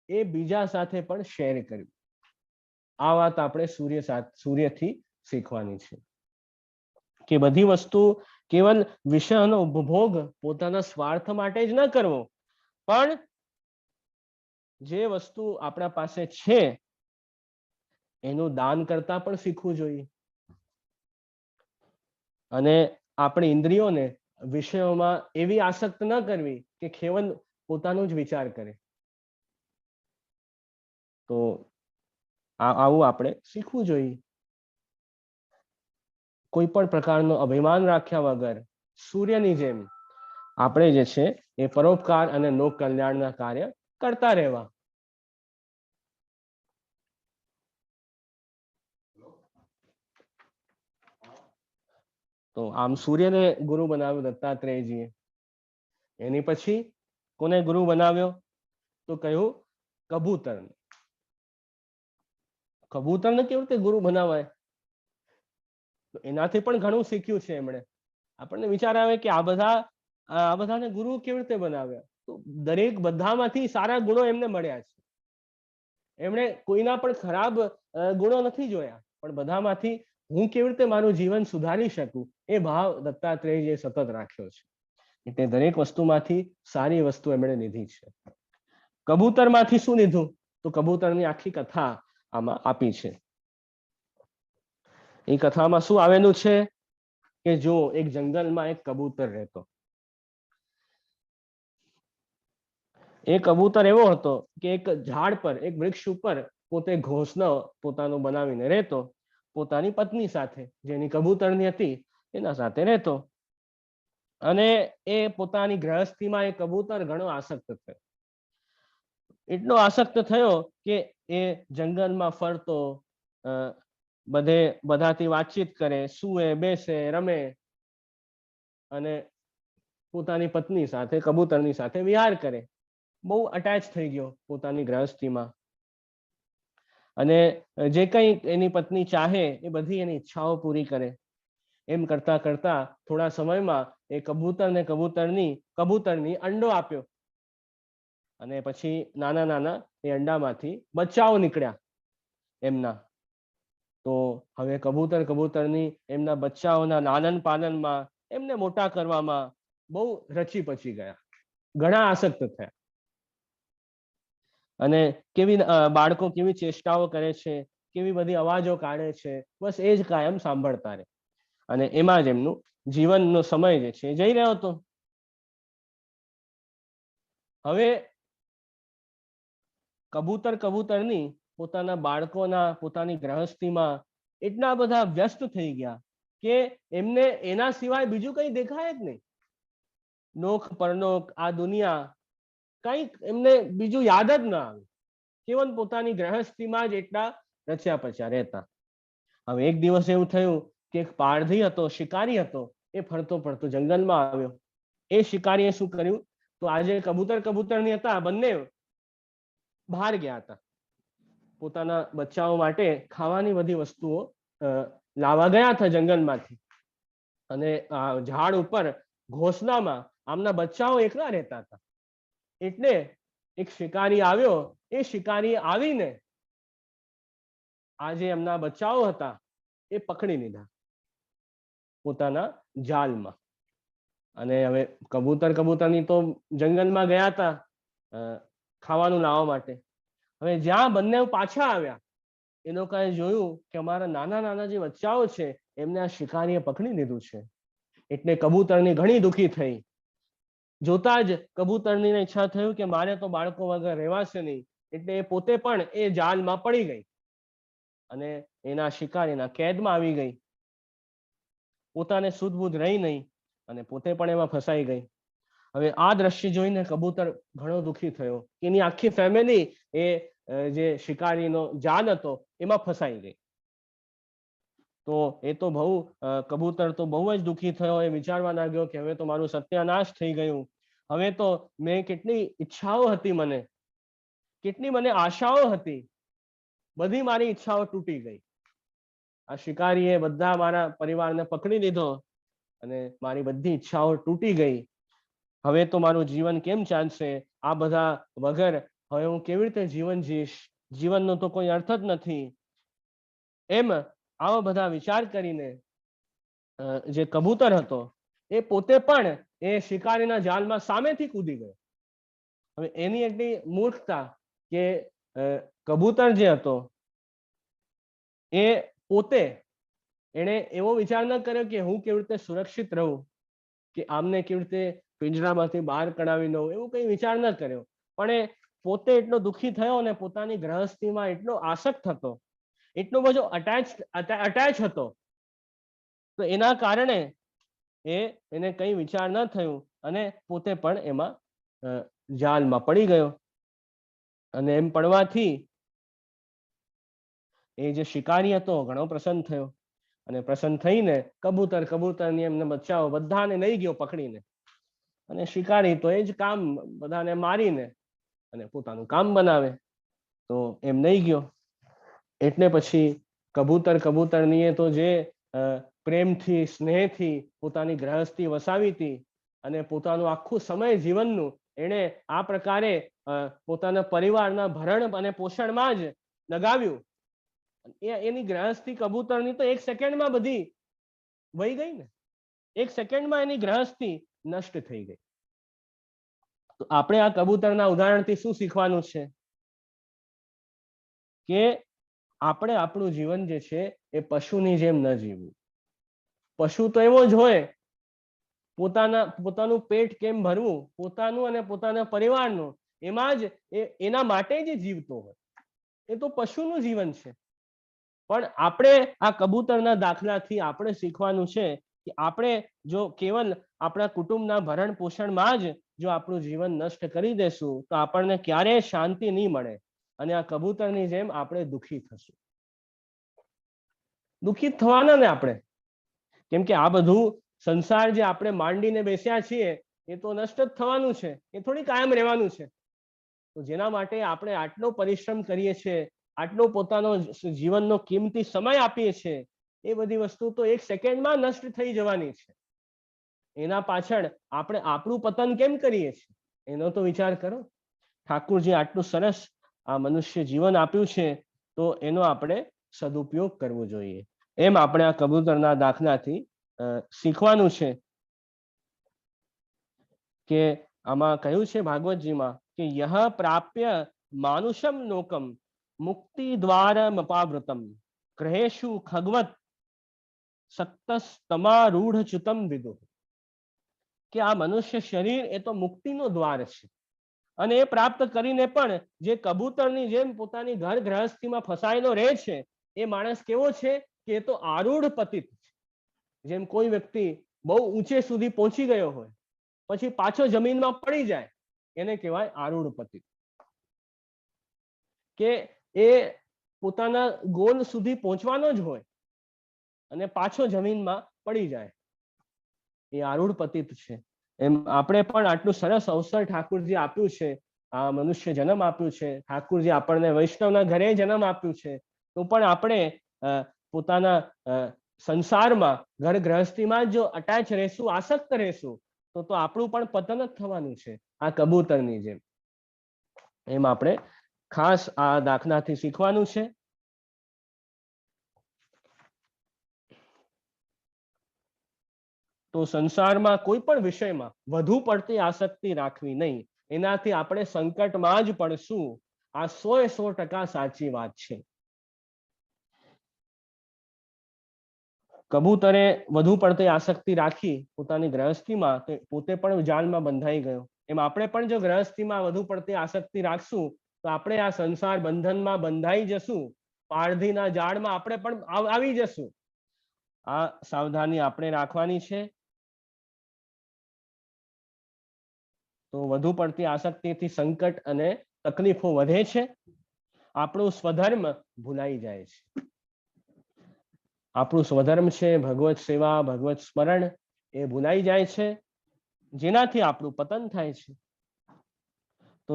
એ બીજા સાથે પણ શેર કરવી. આ વાત આપણે સૂર્યથી શીખવાની છે કે બધી વસ્તુ કેવલ વિષયનો ઉપભોગ પોતાના સ્વાર્થ માટે જ ન કરવો, પણ જે વસ્તુ આપણા પાસે છે એનું દાન કરતા પણ શીખવું જોઈએ. અને આપણી ઇન્દ્રિયોને વિષયોમાં એવી આસક્ત ન કરવી કે કેવલ પોતાનો જ વિચાર કરે. તો આવું આપણે શીખવું જોઈએ. કોઈ પણ પ્રકારનો અભિમાન રાખ્યા વગર સૂર્યની જેમ આપણે જે છે એ પરોપકાર અને લોક કલ્યાણના કાર્ય કરતા રહેવા. તો આમ સૂર્યને ગુરુ બનાવ્યો દત્તાત્રેયજીએ. એની પછી કોને ગુરુ બનાવ્યો? તો કહ્યું કબૂતરને. કબૂતરને કેવી રીતે ગુરુ બનાવાય? તો એનાથી પણ ઘણું શીખ્યું છે એમણે. આપણને વિચાર આવે કે આ બધાને ગુરુ કેવી રીતે બનાવ્યા? તો દરેક બધામાંથી સારા ગુણો એમને મળ્યા છે. એમણે કોઈના પણ ખરાબ ગુણો નથી જોયા, પણ બધામાંથી હું કેવી રીતે મારું જીવન સુધારી શકું એ ભાવ દત્તાત્રેયજીએ સતત રાખ્યો છે. એટલે દરેક વસ્તુમાંથી સારી વસ્તુ એમણે લીધી છે. કબૂતરમાંથી શું લીધું? તો કબૂતરની આખી કથા આમાં આપી છે. એ કથામાં શું આવેલું છે કે જો એક જંગલમાં એક કબૂતર રહેતો. એ કબૂતર એવો હતો કે એક ઝાડ પર, એક વૃક્ષ ઉપર પોતે ઘોંસલો પોતાનો બનાવીને રહેતો, પોતાની પત્ની સાથે, જેની કબૂતરની હતી એના સાથે રહેતો. અને એ પોતાની ગૃહસ્થીમાં એ કબૂતર ઘણો આસક્ત થયો. એટલો આસક્ત થયો કે એ જંગલમાં ફરતો, બધાથી વાતચીત કરે, સૂવે, બેસે, રમે અને પોતાની પત્ની સાથે, કબૂતરની સાથે વિહાર કરે. બહુ અટેચ થઈ ગયો પોતાની ગૃહસ્થીમાં. અને જે કંઈ એની પત્ની ચાહે એ બધી એની ઈચ્છાઓ પૂરી કરે. એમ કરતા કરતા થોડા સમયમાં એ કબૂતરને કબૂતરની અંડો આપ્યો. અને પછી નાના નાના એ અંડામાંથી બચ્ચાઓ નીકળ્યા એમના. તો હવે કબૂતરની એમના બચ્ચાઓના લાલન પાલનમાં, એમને મોટા કરવામાં બહુ રચી પચી ગયા, ઘણા આસક્ત થયા. અને કેવી બાળકો કેવી ચેષ્ટાઓ કરે છે, કેવી બધી અવાજો કાઢે છે, બસ એ જ કાયમ સાંભળતા રહે. અને એમાં જ એમનું જીવનનો સમય જે છે જઈ રહ્યો હતો. હવે કબૂતરની પોતાના બાળકોના, પોતાની ગૃહસ્થીમાં એટલા બધા વ્યસ્ત થઈ ગયા કે એમને એના સિવાય બીજું કંઈ દેખાય જ નહીં. લોક પરલોક, આ દુનિયા, કંઈક એમને બીજું યાદ જ ના આવે. કેવલ પોતાની ગૃહસ્થીમાં જ એટલા રચ્યા પચ્યા રહેતા. હવે એક દિવસ એવું થયું કે એક પારધી હતો, શિકારી હતો, એ ફરતો ફરતો જંગલમાં આવ્યો. એ શિકારીએ શું કર્યું? તો આજે કબૂતરની હતા, બંને બહાર ગયા હતા. પોતાના બચ્ચાઓ માટે ખાવાની બધી વસ્તુઓ લાવવા ગયા હતા જંગલમાંથી. અને ઝાડ ઉપર ઘોંસલામાં આમના બચ્ચાઓ એકલા રહેતા હતા. એટલે એક શિકારી આવ્યો. એ શિકારી આવીને આ જે એમના બચ્ચાઓ હતા એ પકડી લીધા પોતાના જાલમાં. અને હવે કબૂતરની તો જંગલમાં ગયા હતા ખાવાનું લાવવા માટે. હવે જ્યાં બંને પાછા આવ્યા, એ લોકોએ જોયું કે અમારા નાના નાના જે બચ્ચાઓ છે એમને આ શિકારીએ પકડી લીધું છે. એટલે કબૂતરની ઘણી દુઃખી થઈ. જોતા જ કબૂતરની ઈચ્છા થયું કે મારે તો બાળકો વગર રહેવાશે નહીં. એટલે એ પોતે પણ એ જાલમાં પડી ગઈ અને એના શિકારીના કેદમાં આવી ગઈ. પોતાને સુધબુધ રહી નહીં અને પોતે પણ એમાં ફસાઈ ગઈ. હવે આ દ્રશ્ય જોઈને કબૂતર ઘણો દુઃખી થયો કે એની આખી ફેમિલી એ જે શિકારીનો જાલ હતો એમાં ફસાઈ ગઈ. તો એ તો કબૂતર તો બહુ જ દુઃખી થયો. એ વિચારવા લાગ્યો કે હવે તો મારું સત્યાનાશ થઈ ગયું. હવે તો મેં કેટલી ઈચ્છાઓ હતી, કેટલી મને આશાઓ હતી, બધી મારી ઈચ્છાઓ તૂટી ગઈ. આ શિકારીએ બધા મારા પરિવારને પકડી લીધો અને મારી બધી ઈચ્છાઓ તૂટી ગઈ. હવે તો મારું જીવન કેમ ચાલશે? આ બધા વગર હવે હું કેવી રીતે જીવન જીવીશ? જીવનનો તો કોઈ અર્થ જ નથી. એમ આવા બધા વિચાર કરીને જે કબૂતર હતો એ પોતે પણ એ શિકારીના જાલમાં સામેથી કૂદી ગયો. હવે એની એટલી મૂર્ખતા કે કબૂતર જે હતો એ પોતે એને એવો વિચાર ન કર્યો કે હું કેવી રીતે સુરક્ષિત રહું, કે આમને કેવી રીતે પિંજરામાંથી બહાર કઢાવી લઉં, એવું કંઈ વિચાર ન કર્યો. પણ એ પોતે એટલો દુઃખી થયો અને પોતાની ગૃહસ્થીમાં એટલો આસક્ત હતો એટલો બધો અટેચ હતો, તો એના કારણે એને કઈ વિચાર ન થયું અને પોતે પણ એમાં જાલમાં પડી ગયો. અને એમ પડવાથી એ જે શિકારી હતો ઘણો પ્રસન્ન થયો અને પ્રસન્ન થઈને કબૂતરની એમને બચ્ચાઓ બધાને લઈ ગયો પકડીને. અને શિકારી તો એ જ કામ બધાને મારીને અને પોતાનું કામ બનાવે, તો એમ નહીં ગયો. એટલે પછી કબૂતરનીએ તો જે પ્રેમથી સ્નેહથી પોતાની ગ્રહસ્થી વસાવી હતી અને પોતાનું આખું સમય જીવનનું એણે આ પ્રકારે પોતાના પરિવારના ભરણ અને પોષણમાં જ લગાવ્યું. એની ગ્રહસ્થી કબૂતરની તો એક સેકન્ડમાં બધી વહી ગઈ ને, એક સેકન્ડમાં એની ગ્રહસ્થી નષ્ટ થઈ ગઈ. તો આપણે આ કબૂતરના ઉદાહરણથી શું શીખવાનું છે કે આપણે આપણું જીવન જે છે એ પશુની જેમ ન જીવવું. પશુ તો એવો જ હોય, પોતાનું પેટ કેમ ભરવું, પોતાનું અને પોતાના પરિવારનું, એમાં જ એના માટે જ જીવતો હોય. એ તો પશુનું જીવન છે. પણ આપણે આ કબૂતરના દાખલાથી આપણે શીખવાનું છે કે આપણે જો કેવલ આપણા કુટુંબના ભરણ પોષણમાં જ જો આપણું જીવન નષ્ટ કરી દેશું તો આપણને ક્યારેય શાંતિ નહીં મળે અને આ કબૂતરની જેમ આપણે દુઃખી થશું. દુઃખી થવાના ને આપણે, કેમ કે આ બધું સંસાર જે આપણે માંડીને બેસ્યા છીએ એ તો નષ્ટ જ થવાનું છે, એ થોડી કાયમ રહેવાનું છે. તો જેના માટે આપણે આટલો પરિશ્રમ કરીએ છીએ, આટલો પોતાનો જીવનનો કિંમતી સમય આપીએ છીએ, એ બધી વસ્તુ તો એક સેકન્ડમાં નષ્ટ થઈ જવાની છે. એના પાછળ આપણે આપણું પતન કેમ કરીએ છીએ એનો તો વિચાર કરો. ઠાકુરજી આટલું સરસ આ મનુષ્ય જીવન આપ્યું છે તો એનો આપણે સદુપયોગ કરવો જોઈએ. એમ આપણે આ કબૂતરના દાખલાથી શીખવાનું છે કે આમાં કહ્યું છે ભાગવતજીમાં કે યહ પ્રાપ્ય માનુષમ લોકમ મુક્તિ દ્વારમ અપાવૃતમ ગ્રહેશુ ખગવત સક્તસ્તમારૂઢ ચુતમ વિદુ. કે આ મનુષ્ય શરીર એ તો મુક્તિનો દ્વાર છે અને એ પ્રાપ્ત કરીને પણ જે કબૂતરની જેમ પોતાની ઘર ગ્રહસ્થીમાં ફસાયેલો રહે છે એ માણસ કેવો છે કે એ તો આરૂઢ પતિત છે. જેમ કોઈ વ્યક્તિ બહુ ઊંચે સુધી પહોંચી ગયો હોય પછી પાછો જમીનમાં પડી જાય એને કહેવાય આરૂઢ પતિત. કે એ પોતાના ગોલ સુધી પહોંચવાનો જ હોય અને પાછો જમીનમાં પડી જાય, એ આરૂઢ પતિત છે. એમ આપણે પણ આટલું સરસ અવસર ઠાકુરજી આપ્યું છે, આ મનુષ્ય જન્મ આપ્યું છે, ઠાકુરજી આપણને વૈષ્ણવના ઘરે જન્મ આપ્યું છે, તો પણ આપણે પોતાના સંસારમાં ઘર ગ્રહસ્થીમાં જો અટેચ રહેશું, આસક્ત રહેશું તો આપણું પણ પતન જ થવાનું છે આ કબૂતરની જેમ. એમ આપણે ખાસ આ દાખલાથી શીખવાનું છે. તો સંસારમાં કોઈ પણ વિષયમાં વધુ પડતી આસક્તિ રાખવી નહીં, એનાથી આપણે સંકટમાં જ પડશું. આ 100% સાચી વાત છે. કબૂતરે વધુ પડતી આસક્તિ રાખી પોતાની ગ્રહસ્થીમાં તો પોતે પણ જાળમાં બંધાઈ ગયો. એમ આપણે પણ જો ગ્રહસ્થીમાં વધુ પડતી આસક્તિ રાખશું તો આપણે આ સંસાર બંધનમાં બંધાઈ જશું, પારધીના જાળમાં આપણે પણ આવી જશું. આ સાવધાની આપણે રાખવાની છે. તો વધુ પડતી આસક્તિથી સંકટ અને તકલીફો વધે છે, આપણું સ્વધર્મ ભૂલાઈ જાય છે. આપણું સ્વધર્મ છે ભગવત સેવા, ભગવત સ્મરણ, એ ભૂલાઈ જાય છે, જેનાથી આપણું પતન થાય છે. તો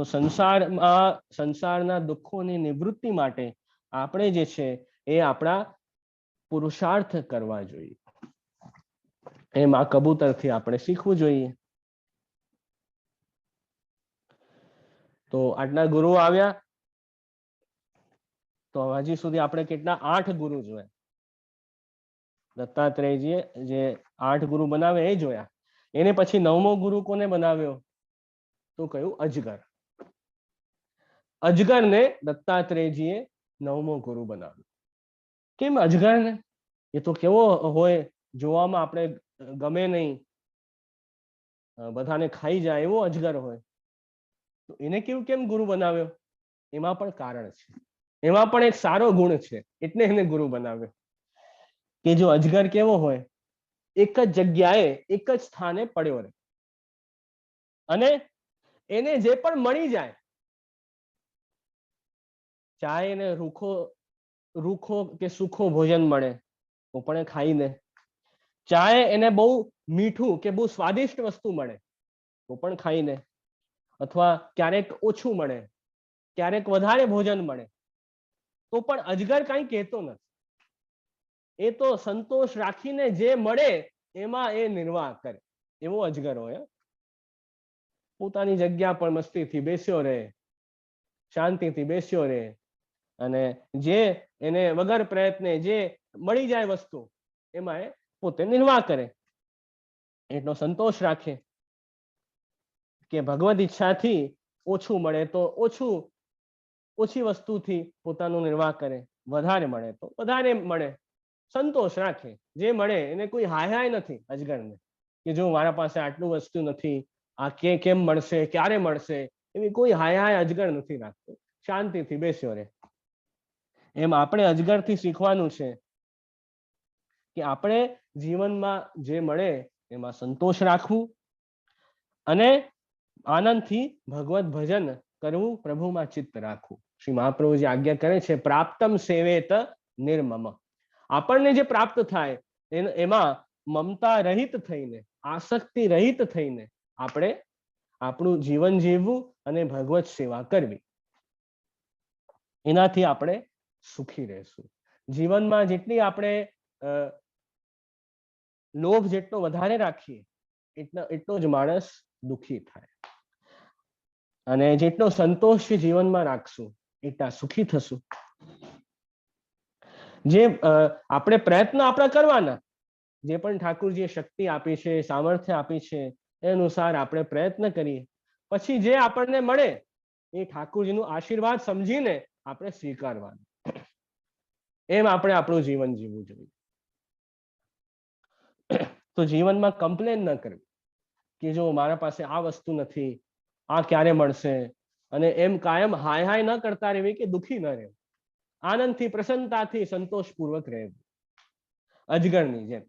સંસારના દુઃખોની નિવૃત્તિ માટે આપણે જે છે એ આપણા પુરુષાર્થ કરવા જોઈએ. એમ આ કબૂતરથી આપણે શીખવું જોઈએ. તો આટલા ગુરુ આવ્યા, તો હજી સુધી આપણે કેટલા 8 ગુરુ જોયા. દત્તાત્રેયજીએ જે 8 ગુરુ બનાવે એ જોયા. એને પછી 9મો ગુરુ કોને બનાવ્યો તો કહ્યું અજગર. અજગરને દત્તાત્રેયજીએ 9મો ગુરુ બનાવ્યો. કેમ અજગરને? એ તો કેવો હોય, જોવામાં આપણે ગમે નહીં, બધાને ખાઈ જાય એવો અજગર હોય. તો એને કેમ ગુરુ બનાવ્યો? એમાં પણ કારણ છે. એમાં પણ એક સારો ગુણ છે, એટલે એને ગુરુ બનાવ્યો. કે જો અજગર કેવો હોય, એક જ જગ્યાએ એક જ સ્થાને પડ્યો રહે, અને એને જે પણ મળી જાય, ચાહે એને રૂખો કે સૂખો ભોજન મળે તો પણ એ ખાઈ લે, ચાહે એને બહુ મીઠું કે બહુ સ્વાદિષ્ટ વસ્તુ મળે તો પણ ખાઈ લે, અથવા ક્યારેક ઓછું મળે, ક્યારેક વધારે ભોજન મળે તો પણ અજગર કાંઈ કહેતો નથી. એ તો સંતોષ રાખીને જે મળે એમાં એ નિર્વાહ કરે, એવો અજગર હોય. પોતાની જગ્યા પર મસ્તીથી બેસ્યો રહે, શાંતિથી બેસ્યો રહે, અને જે એને વગર પ્રયત્ને જે મળી જાય વસ્તુ એમાં એ પોતે નિર્વાહ કરે, એટલો સંતોષ રાખે કે ભગવદ ઈચ્છાથી ઓછું મળે તો ઓછી વસ્તુથી પોતાનો નિર્વાહ કરે, વધારે મળે તો વધારે મળે, સંતોષ રાખે. જે મળે એને કોઈ હાય નથી અજગરને, કે જો મારા પાસે આટલું વસ્તુ નથી, આ કેમ મળશે, ક્યારે મળશે, એવી કોઈ હાય અજગર નથી રાખતો, શાંતિથી બેસ્યો રહે. એમ આપણે અજગરથી શીખવાનું છે કે આપણે જીવનમાં જે મળે એમાં સંતોષ રાખવું, અને આનંદથી ભગવત ભજન કરવું, પ્રભુમાં ચિત્ત રાખવું. શ્રી મહાપ્રભુજી આજ્ઞા કરે છે, પ્રાપ્તમ સેવેત નિર્મમ. આપણને જે પ્રાપ્ત થાય એમાં મમતા રહિત થઈને, આસક્તિ રહિત થઈને આપણે આપણું જીવન જીવવું અને ભગવત સેવા કરવી. એનાથી આપણે સુખી રહેશું. જીવનમાં જેટલી આપણે લોભ જેટલો વધારે રાખીએ એટલો જ માણસ દુઃખી થાય, અને જેટલો સંતોષ જીવનમાં રાખશું એટલા સુખી થશું. જે આપણે પ્રયત્ન આપણા કરવાના, જે પણ ઠાકુરજીએ શક્તિ આપી છે, સામર્થ્ય આપી છે, એ અનુસાર આપણે પ્રયત્ન કરીએ, પછી જે આપણને મળે એ ઠાકુરજીનું આશીર્વાદ સમજીને આપણે સ્વીકારવાનું. એમ આપણે આપણું જીવન જીવવું જોઈએ. તો જીવનમાં કમ્પ્લેન ન કરવી કે જો મારા પાસે આ વસ્તુ નથી, આ ક્યારે મળશે, અને એમ કાયમ હાય ન કરતા રહેવી કે દુઃખી ન રહેવું. આનંદથી, પ્રસન્નતાથી, સંતોષપૂર્વક રહેવું, અજગરની જેમ.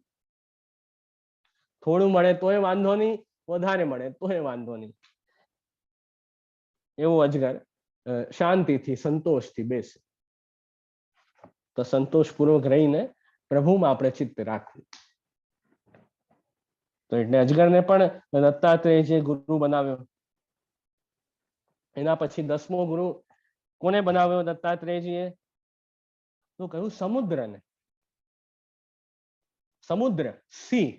થોડું મળે તોય વાંધો નહીં, વધારે મળે તોય વાંધો નહીં, એવું અજગર શાંતિથી, સંતોષથી બેસે. તો સંતોષપૂર્વક રહીને પ્રભુમાં આપણે ચિત્ત રાખવું. તો એટલે અજગરને પણ દત્તાત્રેયજીએ ગુરુ બનાવ્યો. એના પછી 10મો ગુરુ કોને બનાવ્યો દત્તાત્રેયજીએ? તો કહ્યું સમુદ્રને. સમુદ્ર, સી.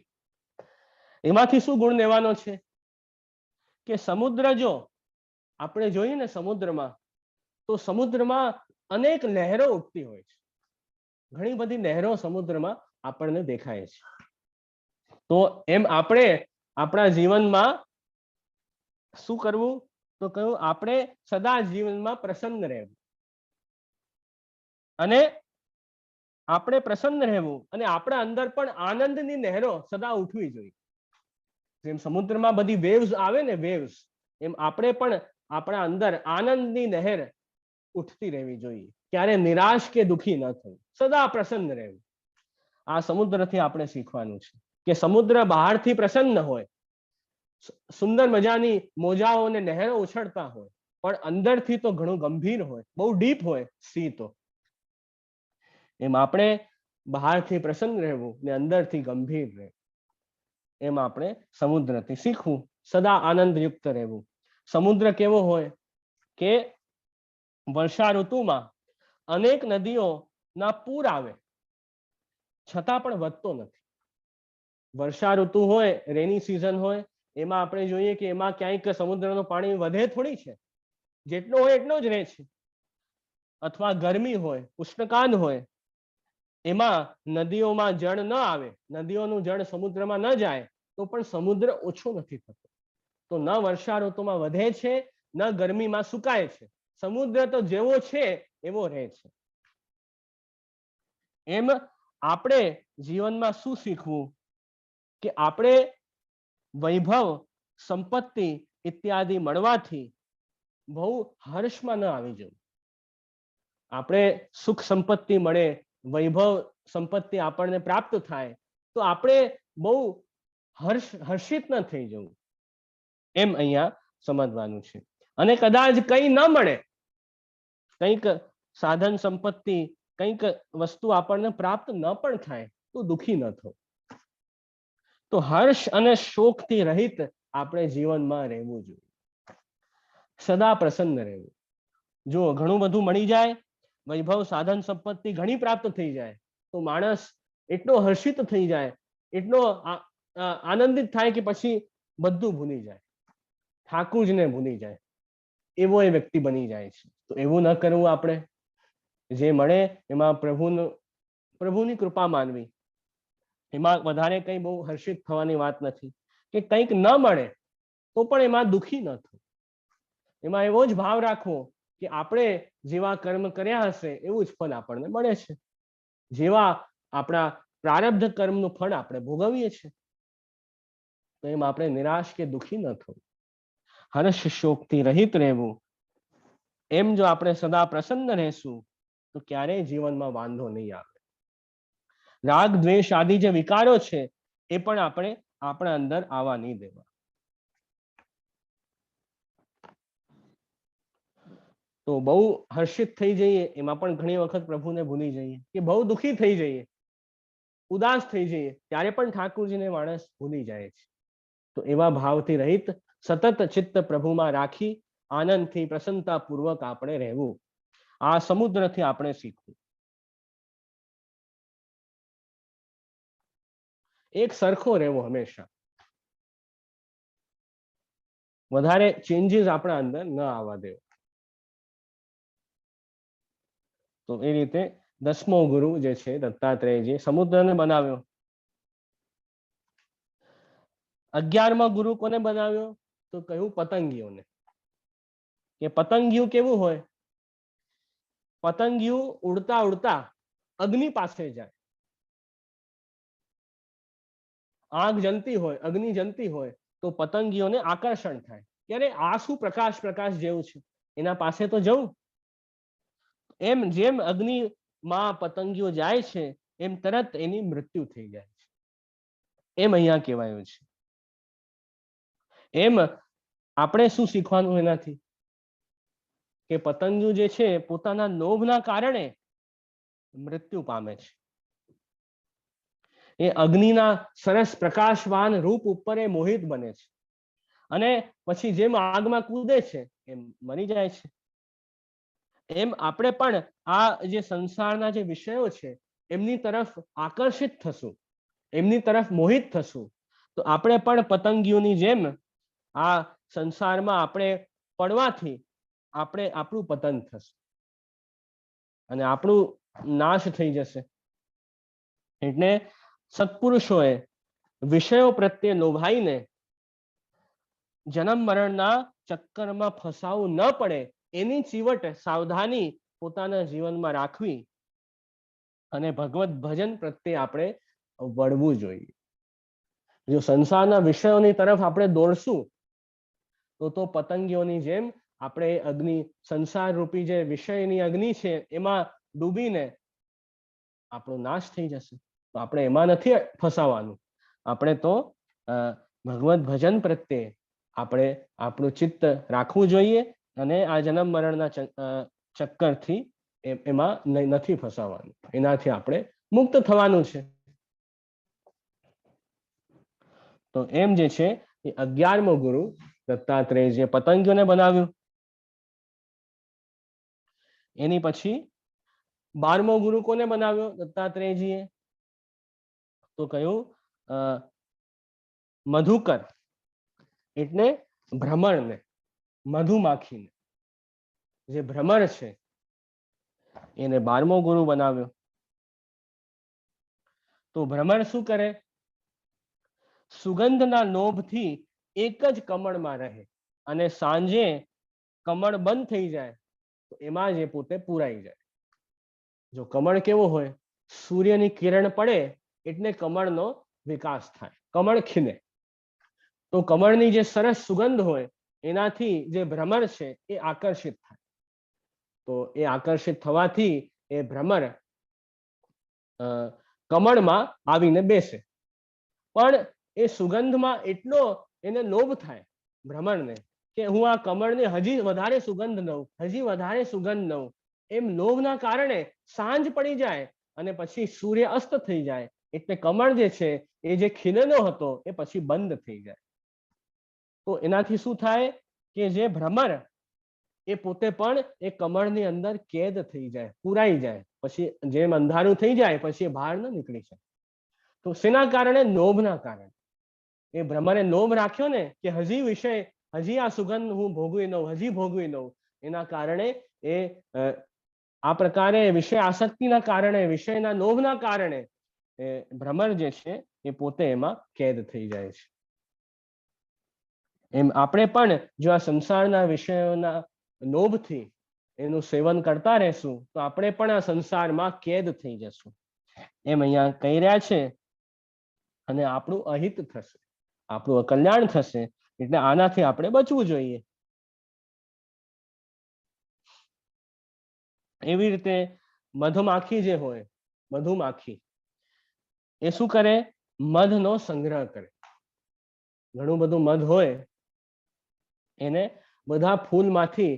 એમાંથી શું ગુણ લેવાનો છે? કે સમુદ્ર જો આપણે જોઈએ ને સમુદ્રમાં, તો સમુદ્રમાં અનેક લહેરો ઉઠતી હોય છે. ઘણી બધી લહેરો સમુદ્રમાં આપણને દેખાય છે. તો એમ આપણે આપણા જીવનમાં શું કરવું? તો કહ્યું આપણે સદા જીવનમાં પ્રસન્ન રહેવું, અને આપણે પ્રસન્ન રહેવું, અને આપણા અંદર પણ આનંદની લહેરો સદા ઉઠવી જોઈએ. જેમ સમુદ્રમાં બધી વેવ્સ આવે ને, વેવ્સ, એમ આપણે પણ આપણા અંદર આનંદની લહેર ઉઠતી રહેવી જોઈએ. ક્યારે નિરાશ કે દુઃખી ન થવું, સદા પ્રસન્ન રહેવું. આ સમુદ્રથી આપણે શીખવાનું છે કે સમુદ્ર બહારથી પ્રસન્ન હોય, સુંદર મજાની મોજાઓ અને લહેરો ઉછળતા હોય, પણ અંદરથી તો ઘણું ગંભીર હોય, બહુ ડીપ હોય સી તો. એમ આપણે બહારથી પ્રસન્ન રહેવું ને અંદરથી ગંભીર રહેવું. એમ આપણે સમુદ્રથી શીખવું, સદા આનંદયુક્ત રહેવું. સમુદ્ર કેવો હોય કે વર્ષા ઋતુમાં અનેક નદીઓના પૂર આવે છતાં પણ વધતો નથી. વર્ષા ઋતુ હોય, રેની સિઝન હોય, એમાં આપણે જોઈએ કે એમાં ક્યાંક સમુદ્રનું પાણી વધે થોડી છે, જેટલો હોય એટલો જ રહે છે. અથવા ગરમી હોય, ઉષ્ણકાલ હોય, એમાં નદીઓમાં જળ ન આવે, નદીઓનું જળ સમુદ્રમાં ન જાય, તો પણ સમુદ્ર ઓછો નથી થતો. તો ન વર્ષા ઋતુમાં વધે છે, ન ગરમીમાં સુકાય છે. સમુદ્ર તો જેવો છે એવો રહે છે. એમ આપણે જીવનમાં શું શીખવું? કે આપણે વૈભવ, સંપત્તિ ઇત્યાદિ મળવાથી બહુ હર્ષમાં ન આવી જવું. આપણે સુખ સંપત્તિ મળે, વૈભવ સંપત્તિ આપણને પ્રાપ્ત થાય તો આપણે બહુ હર્ષિત ન થઈ જવું, એમ અહીંયા સમજવાનું છે. અને કદાચ કંઈ ન મળે, કંઈક સાધન સંપત્તિ, કંઈક વસ્તુ આપણને પ્રાપ્ત ન પણ થાય તો દુઃખી ન થવું. તો હર્ષ અને શોકથી રહિત આપણે જીવનમાં રહેવું જોઈએ, સદા પ્રસન્ન રહેવું. જો ઘણું બધું મળી જાય, વૈભવ સાધન સંપત્તિ ઘણી પ્રાપ્ત થઈ જાય તો માણસ એટલો હર્ષિત થઈ જાય, એટલો આનંદિત થાય કે પછી બધું ભૂલી જાય, ઠાકુરજીને ભૂલી જાય, એવો એ વ્યક્તિ બની જાય છે. તો એવું ન કરવું. આપણે જે મળે એમાં પ્રભુની કૃપા માનવી, એમાં વધારે કંઈ બહુ હર્ષિત થવાની વાત નથી. કે કંઈક ન મળે તો પણ એમાં દુઃખી ન થવું, એમાં એવો જ ભાવ રાખવો કે આપણે જેવા કર્મ કર્યા હશે એવું જ ફળ આપણને મળે છે, જેવા આપણા પ્રારબ્ધ કર્મનું ફળ આપણે ભોગવીએ છીએ. તો એમ આપણે નિરાશ કે દુઃખી ન થવું, હર્ષ શોકથી રહિત રહેવું. એમ જો આપણે સદા પ્રસન્ન રહેશું તો ક્યારેય જીવનમાં વાંધો નહીં આવે. રાગ દ્વેષ આદિ જે વિકારો છે એ પણ આપણે આપણા અંદર આવવા નહીં દેવા. તો બહુ હર્ષિત થઈ જઈએ એમાં પણ ઘણી વખત પ્રભુને ભૂલી જઈએ, કે બહુ દુઃખી થઈ જઈએ, ઉદાસ થઈ જઈએ ત્યારે પણ ઠાકુરજીને માણસ ભૂલી જાય છે. તો એવા ભાવથી રહિત સતત ચિત્ત પ્રભુમાં રાખી આનંદથી પ્રસન્નતા પૂર્વક આપણે રહેવું. આ સમુદ્રથી આપણે શીખવું. એક સરખો રહેવો, હંમેશા વધારે ચેન્જીસ આપણા અંદર ન આવવા દેવો. તો એ રીતે 10મો ગુરુ જે છે દત્તાત્રેયજી, સમુદ્રને બનાવ્યો. 11મો ગુરુ કોને બનાવ્યો? તો કહ્યું પતંગિયોને. કે પતંગિયું કેવું હોય? પતંગિયું ઉડતા ઉડતા અગ્નિ પાસે જાય. આગ જલતી હોય, અગ્નિ જલતી હોય તો પતંગિયોને આકર્ષણ થાય કે અરે આ શું પ્રકાશ પ્રકાશ જેવું છે, એના પાસે તો જવું. એમ જેમ અગ્નિમાં પતંગિયો જાય છે એમ તરત એની મૃત્યુ થઈ જાય છે, એમ અહીંયા કહેવાયું છે. એમ આપણે શું શીખવાનું એનાથી? કે પતંગિયું જે છે પોતાના લોભના કારણે મૃત્યુ પામે છે. એ અગ્નિના સરસ પ્રકાશવાન રૂપ ઉપર એ મોહિત બને છે અને પછી જેમ આગમાં કૂદે છે એમ મરી જાય છે. એમ આપણે પણ આ જે સંસારના જે વિષયો છે એમની તરફ આકર્ષિત થશું, એમની તરફ મોહિત થશું તો આપણે પણ પતંગિયોની જેમ આ સંસારમાં આપણે પડવાથી આપણું પતન થશે અને આપણું નાશ થઈ જશે. એટલે સત્પુરુષોએ વિષયો પ્રત્યે લોભાઈને જન્મ મરણના ચક્કરમાં ફસાવું ન પડે એની ચીવટ સાવધાની પોતાના જીવનમાં રાખવી અને ભગવત ભજન પ્રત્યે આપણે વળવું જોઈએ. જો સંસારના વિષયોની તરફ આપણે દોડશું તો પતંગિયોની જેમ આપણે અગ્નિ, સંસાર રૂપી જે વિષયની અગ્નિ છે એમાં ડૂબીને આપણો નાશ થઈ જશે. તો આપણે એમાં નથી ફસાવાનું, આપણે તો ભગવત ભજન પ્રત્યે આપણે આપણું ચિત્ત રાખવું જોઈએ અને આ જન્મ મરણના ચક્કરથી એમાં નથી ફસાવાનું, એનાથી આપણે મુક્ત થવાનું છે. તો એમ જે છે એ 11મો ગુરુ દત્તાત્રેય જે પતંગિયોને બનાવ્યું. એની પછી 12મો ગુરુ કોને બનાવ્યો દત્તાત્રેયજીએ? તો કયું મધુકર એટલે ભ્રમરને, મધુમાખીને, જે ભ્રમર છે એને 12મો ગુરુ બનાવ્યો. તો ભ્રમર શું કરે? સુગંધના લોભથી એક જ કમળમાં રહે અને સાંજે કમળ બંધ થઈ જાય તો એમાં જ એ પોતે પૂરાઈ જાય. જો કમળ કેવો હોય? સૂર્યની કિરણ પડે એટલે કમળનો વિકાસ થાય, કમળ ખીલે. તો કમળની જે સરસ સુગંધ હોય એનાથી જે ભ્રમર છે એ આકર્ષિત થાય તો એ આકર્ષિત થવાથી એ ભ્રમર કમળમાં આવીને બેસે. પણ એ સુગંધમાં એટલો એને લોભ થાય ભ્રમરને કે હું આ કમળને હજી વધારે સુગંધ લઉં, હજી વધારે સુગંધ લઉં. એમ લોભના કારણે સાંજ પડી જાય અને પછી સૂર્ય અસ્ત થઈ જાય, એટલે કમળ જે છે એ જે ખીલેલો હતો એ પછી બંધ થઈ જાય. તો એનાથી શું થાય કે જે ભ્રમર એ પોતે પણ એ કમળની અંદર કેદ થઈ જાય, પુરાઈ જાય. પછી જેમ અંધારું થઈ જાય પછી એ બહાર ન નીકળી શકે. તો શેના કારણે? લોભના કારણે. એ ભ્રમરે લોભ રાખ્યો ને કે હજી વિષય, હજી આ સુગંધ હું ભોગવી લઉં, હજી ભોગવી લઉં. એના કારણે એ આ પ્રકારે વિષય આસક્તિના કારણે, વિષયના લોભના કારણે એ ભ્રમર જે છે એ પોતે એમાં કેદ થઈ જાય છે. એમ આપણે પણ જો આ સંસારના વિષયોના લોભથી એનું સેવન કરતા રહેશું તો આપણે પણ આ સંસારમાં કેદ થઈ જશું, એમ અહીંયા કહી રહ્યા છે. અને આપણું અહિત થશે, આપણું અકલ્યાણ થશે. એટલે આનાથી આપણે બચવું જોઈએ. એવી રીતે મધમાખી જે હોય, મધુમાખી એ શું કરે? મધનો સંગ્રહ કરે. ઘણું બધું મધ હોય એને બધા ફૂલમાંથી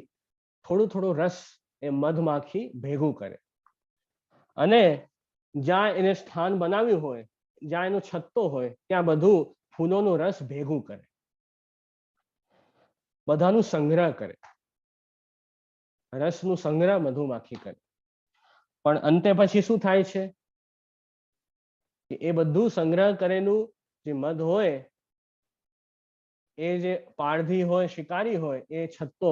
થોડું થોડું રસ એ મધમાખી ભેગું કરે અને જ્યાં એને સ્થાન બનાવ્યું હોય, જ્યાં એનો છત્તો હોય, ત્યાં બધું ફૂલોનો રસ ભેગું કરે, બધાનું સંગ્રહ કરે. રસનું સંગ્રહ મધુમાખી કરે. પણ અંતે પછી શું થાય છે કે એ બધું સંગ્રહ કરેલું જે મધ હોય, એ જે પારધી હોય, શિકારી હોય, એ છત્તો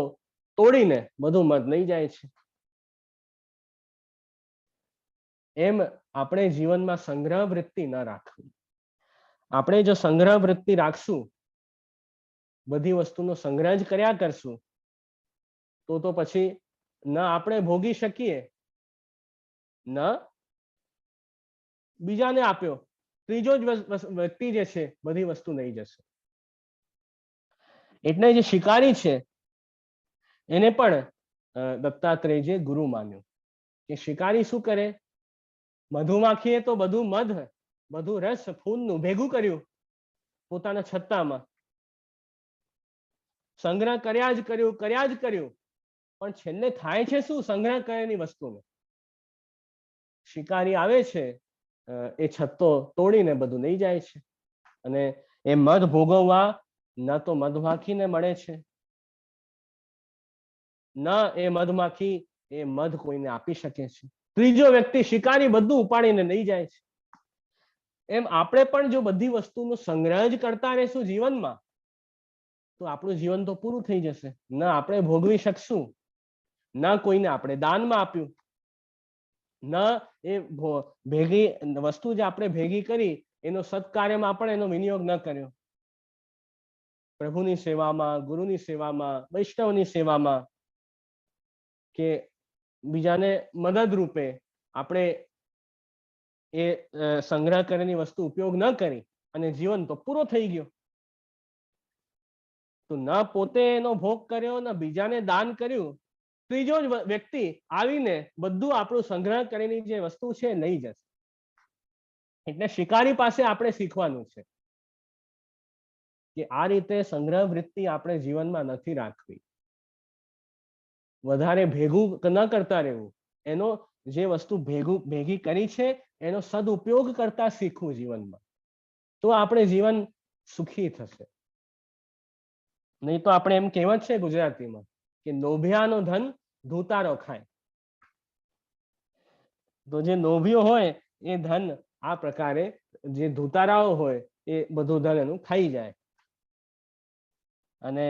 તોડીને બધું મધ લઈ જાય છે. એમ આપણે જીવનમાં સંગ્રહ વૃત્તિ ન રાખવી. આપણે જો સંગ્રહ વૃત્તિ રાખશું, બધી વસ્તુનો સંગ્રહ જ કર્યા કરશું, તો પછી ન આપણે ભોગી શકીએ, ન બીજાને આપ્યો. ત્રીજો જ વ્યક્તિ જે છે બધી વસ્તુ લઈ જશે. એટલે જે શિકારી છે એને પણ દત્તાત્રેયજીએ ગુરુ માન્યો. કે શિકારી શું કરે? મધુમાખીએ તો બધું મધ, બધું રસ ફૂલનું ભેગું કર્યું પોતાના છત્તામાં, સંગ્રહ કર્યા જ કર્યું. પણ છેલ્લે થાય છે શું? સંગ્રહ કરેલી વસ્તુનો શિકારી આવે છે, એ છત્તો તોડીને બધું લઈ જાય છે. અને એ મધ ભોગવવા ન તો મધમાખીને મળે છે, ન એ મધમાખી એ મધ કોઈને આપી શકે છે. ત્રીજો વ્યક્તિ શિકારી બધું ઉપાડીને લઈ જાય છે. એમ આપણે પણ જો બધી વસ્તુનો સંગ્રહ જ કરતા રહેશું જીવનમાં, તો આપણું જીવન તો પૂરું થઈ જશે. ન આપણે ભોગવી શકશું, ન કોઈને આપણે દાનમાં આપ્યું, ન એ ભેગી વસ્તુ જે આપણે ભેગી કરી એનો સત્કાર્યમાં પણ એનો વિનિયોગ ન કર્યો. પ્રભુની સેવામાં, ગુરુની સેવામાં, વૈષ્ણવની સેવામાં કે બીજાને મદદ રૂપે આપણે એ સંગ્રહ કરેલી વસ્તુ ઉપયોગ ન કરી અને જીવન તો પૂરો થઈ ગયો. તો ન પોતે એનો ભોગ કર્યો, ન બીજાને દાન કર્યું. ત્રીજો જ વ્યક્તિ આવીને બધું આપણું સંગ્રહ કરેલી જે વસ્તુ છે લઈ જશે. એટલે શિકારી પાસે આપણે શીખવાનું છે કે આ રીતે સંગ્રહ વૃત્તિ આપણે જીવનમાં નથી રાખવી. વધારે ભેગું ન કરતા રહેવું. એનો જે વસ્તુ ભેગી કરી છે એનો સદુપયોગ કરતા શીખવું જીવનમાં, તો આપણે જીવન સુખી થશે. નહીં તો આપણે એમ કહેવત છે ગુજરાતીમાં કે લોભિયાનો ધન ધૂતારો ખાય. તો જે લોભીઓ હોય એ ધન આ પ્રકારે, જે ધૂતારાઓ હોય એ બધું ધન એનું ખાઈ જાય. અને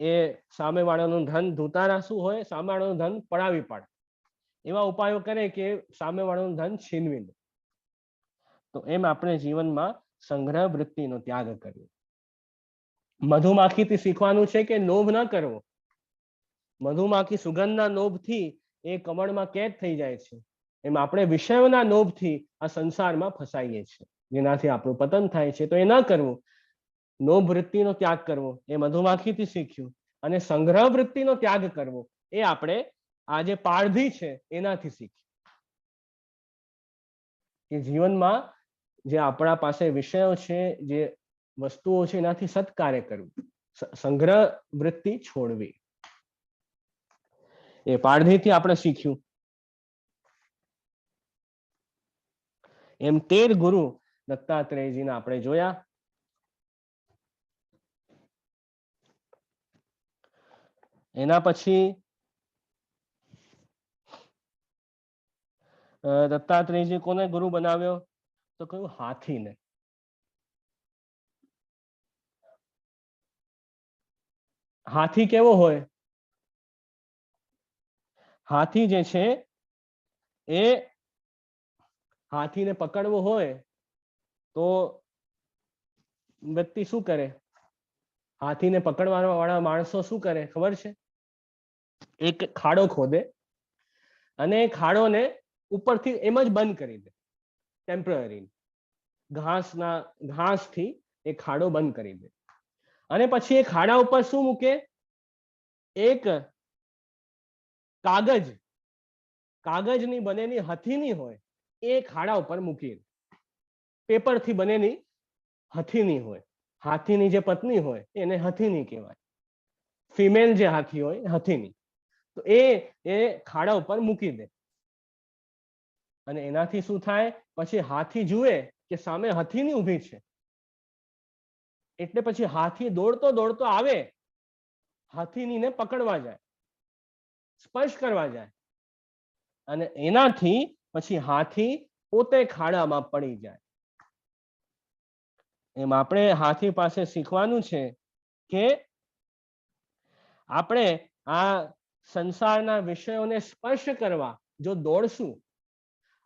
એ સામેવાળાનું ધન, ધૂતારા શું હોય? સામેવાળાનું ધન પડાવી પાડે, એવા ઉપાયો કરે કે સામેવાળાનું ધન છીનવી લે. તો એમ આપણે જીવનમાં સંગ્રહ વૃત્તિનો ત્યાગ કરવો. મધુમાખીથી શીખવાનું છે કે લોભ ન કરવો. મધુમાખી સુગંધના લોભથી એ કમળમાં કેદ થઈ જાય છે. એમ આપણે વિષયોના લોભથી આ સંસારમાં ફસાઈએ છીએ, જેનાથી આપણું પતન થાય છે. તો એ ન કરવું. લોભ વૃત્તિનો ત્યાગ કરવો એ મધુમાખીથી શીખ્યું. અને સંગ્રહ વૃત્તિનો ત્યાગ કરવો એ આપણે આ જે પારધી છે એનાથી શીખીએ કે જીવનમાં જે આપણા પાસે વિષયો છે, જે વસ્તુઓ છે, એનાથી સત્કાર્ય કરવું, સંગ્રહ વૃત્તિ છોડવી. એ પારધીથી આપણે શીખ્યું. એમ 13 ગુરુ દત્તાત્રેયજીના આપણે જોયા. એના પછી દત્તાત્રેયજી કોને ગુરુ બનાવ્યો? તો કહ્યું હાથીને. હાથી કેવો હોય? હાથી જે છે એ હાથીને પકડવો હોય તો વ્યક્તિ શું કરે? હાથીને પકડવા વાળા માણસો શું કરે ખબર છે? એક ખાડો ખોદે અને ખાડોને ઉપરથી એમ જ બંધ કરી દે, ટેમ્પરરી. ઘાસથી એ ખાડો બંધ કરી દે અને પછી એ ખાડા ઉપર શું મૂકે? એક કાગળની બનેલી હથીની હોય એ ખાડા ઉપર મૂકી દે. પેપરથી બનેલી હથીની હોય. હાથીની જે પત્ની હોય એને હથીની કહેવાય. ફિમેલ જે હાથી હોય હથીની. તો એ ખાડા ઉપર મૂકી દે અને એનાથી શું થાય? પછી હાથી જુએ કે સામે હથીની ઊભી છે, એટલે પછી હાથી દોડતો દોડતો આવે, હાથીનીને પકડવા જાય, સ્પર્શ કરવા જાય અને એનાથી પછી હાથી પોતે ખાડામાં પડી જાય. એમ આપણે હાથી પાસે શીખવાનું છે કે આપણે આ સંસારના વિષયોને સ્પર્શ કરવા જો દોડશું,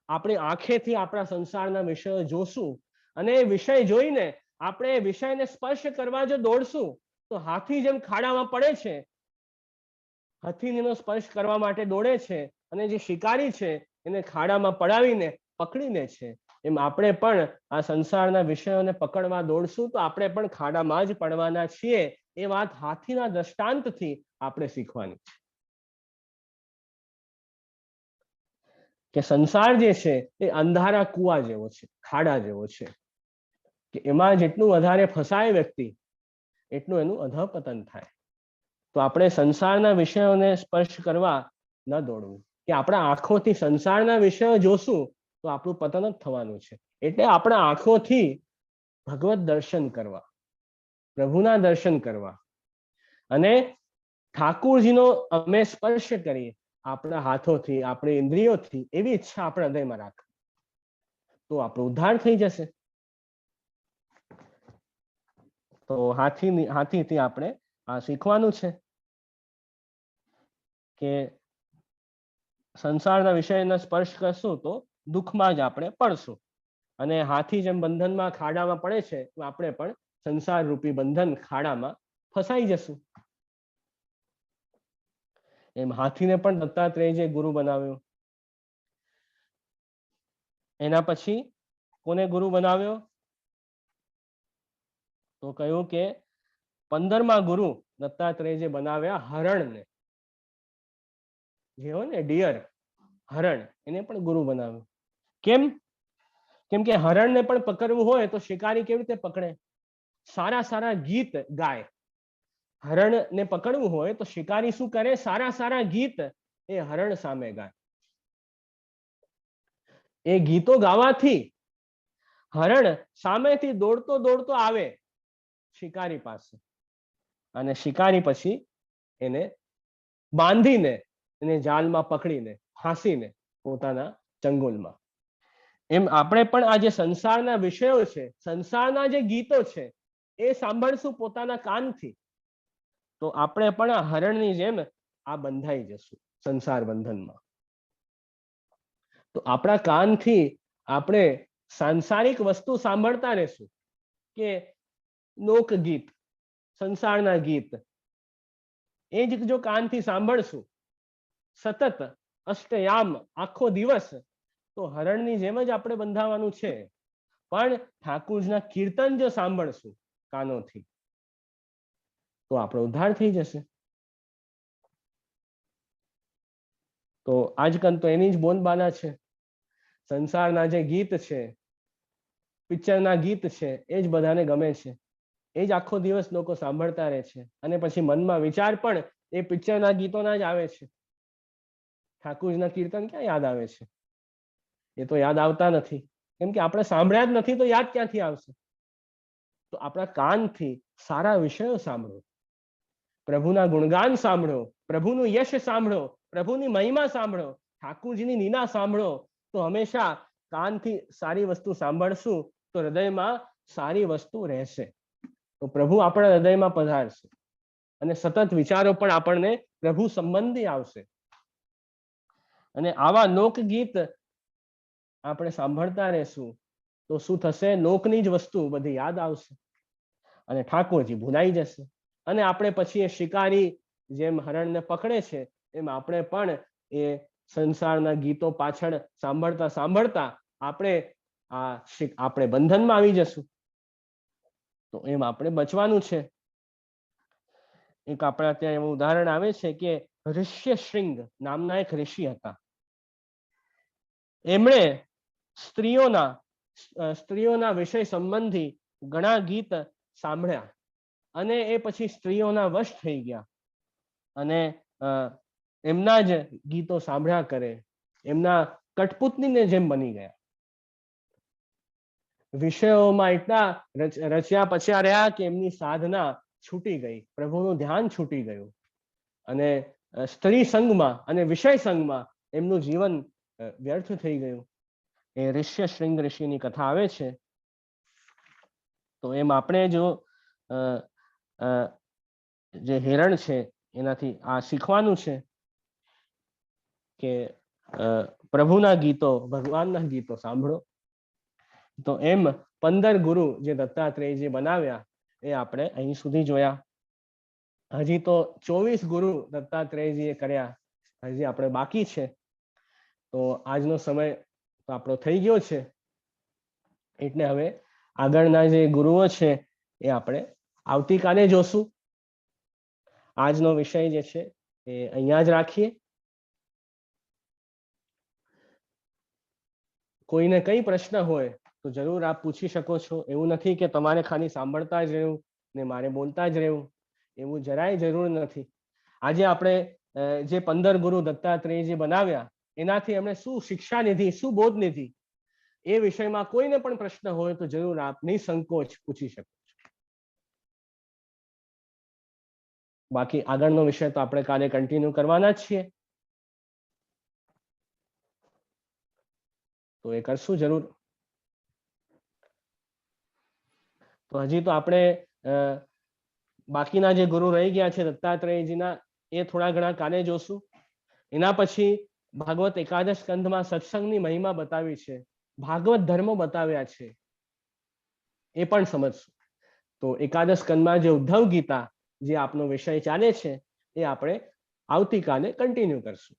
આપણી આંખેથી આપણા સંસારના વિષયો જોશું અને એ વિષય જોઈને આપણે એ વિષયને સ્પર્શ કરવા જો દોડશું તો હાથી જેમ ખાડામાં પડે છે, હથીનીનો સ્પર્શ કરવા માટે દોડે છે અને જે શિકારી છે એને ખાડામાં પડાવીને પકડી લે છે, એમ આપણે પણ આ સંસારના વિષયોને પકડવા દોડશું તો આપણે પણ ખાડામાં જ પડવાના છીએ. એ વાત હાથીના દ્રષ્ટાંતથી આપણે શીખવાની છે કે સંસાર જે છે એ અંધારા કુવા જેવો છે, ખાડા જેવો છે કે એમાં જેટલું વધારે ફસાય વ્યક્તિ એટલું એનું અધઃપતન થાય. તો આપણે સંસારના વિષયોને સ્પર્શ કરવા ન દોડવું કે આપણા આંખોથી સંસારના વિષયો જોશું તો આપણું પતન જ થવાનું છે. એટલે આપણા આંખોથી ભગવત દર્શન કરવા, પ્રભુના દર્શન કરવા અને ઠાકુરજીનો અમે સ્પર્શ કરીએ આપણા હાથોથી, આપણી ઇન્દ્રિયોથી, એવી ઈચ્છા આપણા હૃદયમાં રાખ તો આપણો ઉદ્ધાર થઈ જશે. તો હાથીથી આપણે આ શીખવાનું છે કે સંસારના વિષયને સ્પર્શ કરશું તો દુઃખમાં જ આપણે પડશું અને હાથી જેમ બંધનમાં ખાડામાં પડે છે તો આપણે પણ સંસાર રૂપી બંધન ખાડામાં ફસાઈ જશું. એમ હાથીને પણ દત્તાત્રેયજીએ ગુરુ બનાવ્યો. એના પછી કોને ગુરુ બનાવ્યો? તો કહ્યું કે 15મા ગુરુ દત્તાત્રેયજીએ બનાવ્યા હરણને. જે હોય ને ડિયર, હરણ, એને પણ ગુરુ બનાવ્યો. કેમ? કેમ કે હરણને પણ પકડવું હોય તો શિકારી કેવી રીતે પકડે? સારા સારા ગીત ગાય. હરણને પકડવું હોય તો શિકારી શું કરે? સારા સારા ગીત એ હરણ સામે ગાય. એ ગીતો ગાવાથી હરણ સામેથી દોડતો દોડતો આવે શિકારી પાસે અને શિકારી પછી એને બાંધીને એને જાલમાં પકડીને ફાંસીને પોતાના ચંગુલમાં. એમ આપણે પણ આ જે સંસારના વિષયો છે, સંસારના જે ગીતો છે એ સાંભળશું પોતાના કાનથી તો આપણે પણ આ હરણની જેમ આ બંધાઈ જશું સંસાર બંધનમાં. તો આપણા કાનથી આપણે સાંસારિક વસ્તુ સાંભળતા રહેશું કે લોકગીત, સંસારના ગીત, એ જ જો કાનથી સાંભળશું સતત અષ્ટયામ આખો દિવસ તો હરણની જેમ જ આપણે બંધાવાનું છે. પણ ઠાકુરના કીર્તન જો સાંભળશું કાનોથી તો આપણો ઉદ્ધાર થઈ જશે. તો આજકાલ તો એની જ બોલબાલા છે. સંસારના જે ગીત છે, પિક્ચરના ગીત છે, એ જ બધાને ગમે છે. એ જ આખો દિવસ લોકો સાંભળતા રહે છે અને પછી મનમાં વિચાર પણ એ પિક્ચરના ગીતોના જ આવે છે. ઠાકુરજીના કીર્તન ક્યાં યાદ આવે છે? એ તો યાદ આવતા નથી, કેમ કે આપણે સાંભળ્યા જ નથી તો યાદ ક્યાંથી આવશે? તો આપણા કાનથી સારા વિષયો સાંભળો, પ્રભુના ગુણગાન સાંભળો, પ્રભુનું યશ સાંભળો, પ્રભુની મહિમા સાંભળો, ઠાકુરજીની લીલા સાંભળો. તો હંમેશા કાનથી સારી વસ્તુ સાંભળશું તો હૃદયમાં સારી વસ્તુ રહેશે. તો પ્રભુ આપણા હૃદયમાં પધારશે અને સતત વિચારો પણ આપણને પ્રભુ સંબંધી આવશે. અને આવા લોકગીત આપણે સાંભળતા રહેશું તો શું થશે? લોકની જ વસ્તુ બધી યાદ આવશે અને ઠાકોરજી ભૂલાઈ જશે. અને આપણે પછી એ શિકારી જેમ હરણને પકડે છે એમ આપણે પણ એ સંસારના ગીતો પાછળ સાંભળતા સાંભળતા આપણે બંધનમાં આવી જશું. તો એમ આપણે બચવાનું છે. એક આપણા ત્યાં એવું ઉદાહરણ આવે છે કે ઋષ્યશૃંગ નામના એક ઋષિ હતા. એમણે સ્ત્રીઓના વિષય સંબંધી ઘણા ગીત સાંભળ્યા અને એ પછી સ્ત્રીઓના વશ થઈ ગયા અને એમના જ ગીતો સાંભળ્યા કરે, એમના કઠપુતલીને જેમ બની ગયા. વિષયોમાં એટલા રચ્યા પચ્યા રહ્યા કે એમની સાધના છૂટી ગઈ, પ્રભુનું ધ્યાન છૂટી ગયું અને સ્ત્રી સંગમાં અને વિષય સંગમાં એમનું જીવન વ્યર્થ થઈ ગયું. એ ઋષ્યશૃંગ ઋષિની કથા આવે છે. તો એમ આપણે જો જે હિરણ છે એનાથી આ શીખવાનું છે કે પ્રભુના ગીતો, ભગવાનના ગીતો સાંભળો. તો એમ 15 ગુરુ જે દત્તાત્રેયજી બનાવ્યા એ આપણે અહીં સુધી જોયા. હજી તો 24 ગુરુ દત્તાત્રેયજીએ કર્યા, હજી આપણે બાકી છે. તો આજનો સમય તો આપણો થઈ ગયો છે, એટલે હવે આગળના જે ગુરુઓ છે એ આપણે આવતીકાલે જોશું. આજનો વિષય જે છે એ અહીંયા જ રાખીએ. કોઈને કઈ પ્રશ્ન હોય તો જરૂર આપ પૂછી શકો છો. એવું નથી કે તમારે ખાલી સાંભળતા જ રહેવું ને મારે બોલતા જ રહેવું, એવું જરાય જરૂર નથી. આજે આપણે જે 15 ગુરુ દત્તાત્રેયજી બનાવ્યા એનાથી એમણે શું શિક્ષા લીધી, શું બોધ લીધી, એ વિષયમાં કોઈને પણ પ્રશ્ન હોય તો જરૂર આપ નિસંકોચ પૂછી શકો છો. બાકી આગળનો વિષય તો આપણે કાલે કન્ટિન્યુ કરવાના જ છીએ, તો એ કરશું જરૂર. તો હજી તો આપણે બાકીના જે ગુરુ રહી ગયા છે દત્તાત્રેયજીના એ થોડા ઘણા કાલે જોશું. એના પછી ભાગવત એકાદશ સ્કંધમાં સત્સંગની મહિમા બતાવી છે, ભાગવત ધર્મો બતાવ્યા છે, એ પણ સમજશું. તો એકાદશ સ્કંધમાં જે ઉદ્ધવ ગીતા જે આપનો વિષય ચાલે છે એ આપણે આવતીકાલે કન્ટિન્યુ કરશું.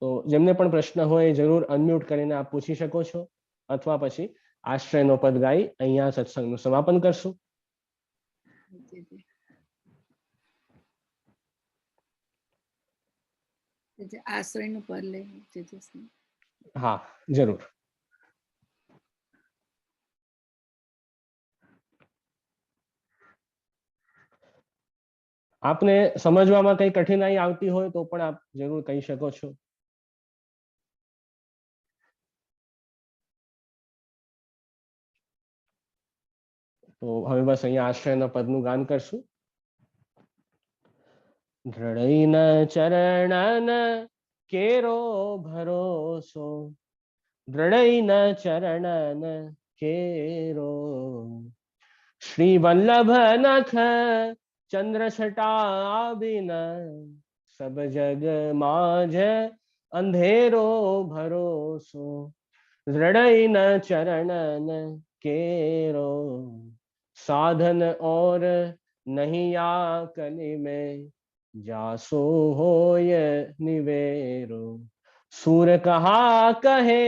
તો જેમને પણ પ્રશ્ન હોય જરૂર અનમ્યુટ કરીને આપ પૂછી શકો છો, અથવા પછી આશ્રયનો પદ ગાઈ અહીંયા સત્સંગનું સમાપન કરશું. આશ્રયનું પદ લેવું. હા જરૂર. આપને સમજવામાં કઈ કઠિનાઈ આવતી હોય તો પણ આપ જરૂર કહી શકો છો. તો હવે બસ અહીંયા આશ્રયના પદનું ગાન કરશું. દ્રઢૈન ચરણન કેરો ભરોસો, દ્રઢૈન ચરણન કેરો, શ્રી વલ્લભ નખ ચંદ્ર છટા બિન, સબ જગ માજ અંધેરો ભરોસો, દ્રઢૈન ચરણન केरो, साधन और नहीं आकलि में, जासो होय निवेरो, सूर कहा कहे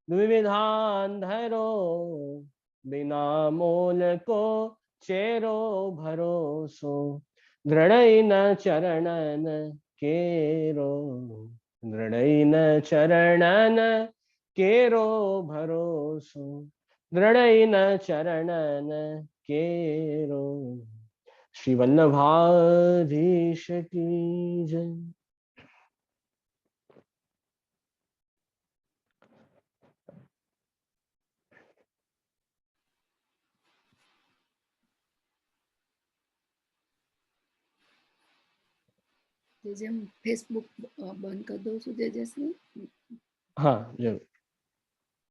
द्विविधान धरो, बिना मोल को चेरो भरोसो, दृढ़ न चरणन केरो, दृढ़ न चरणन केरो भरोसो, दृढ़ न चरणन केरो। श्री वल्लभाधीश की जय। जय जय। फेसबुक बंद कर दो जय जय से। हाँ जरूर।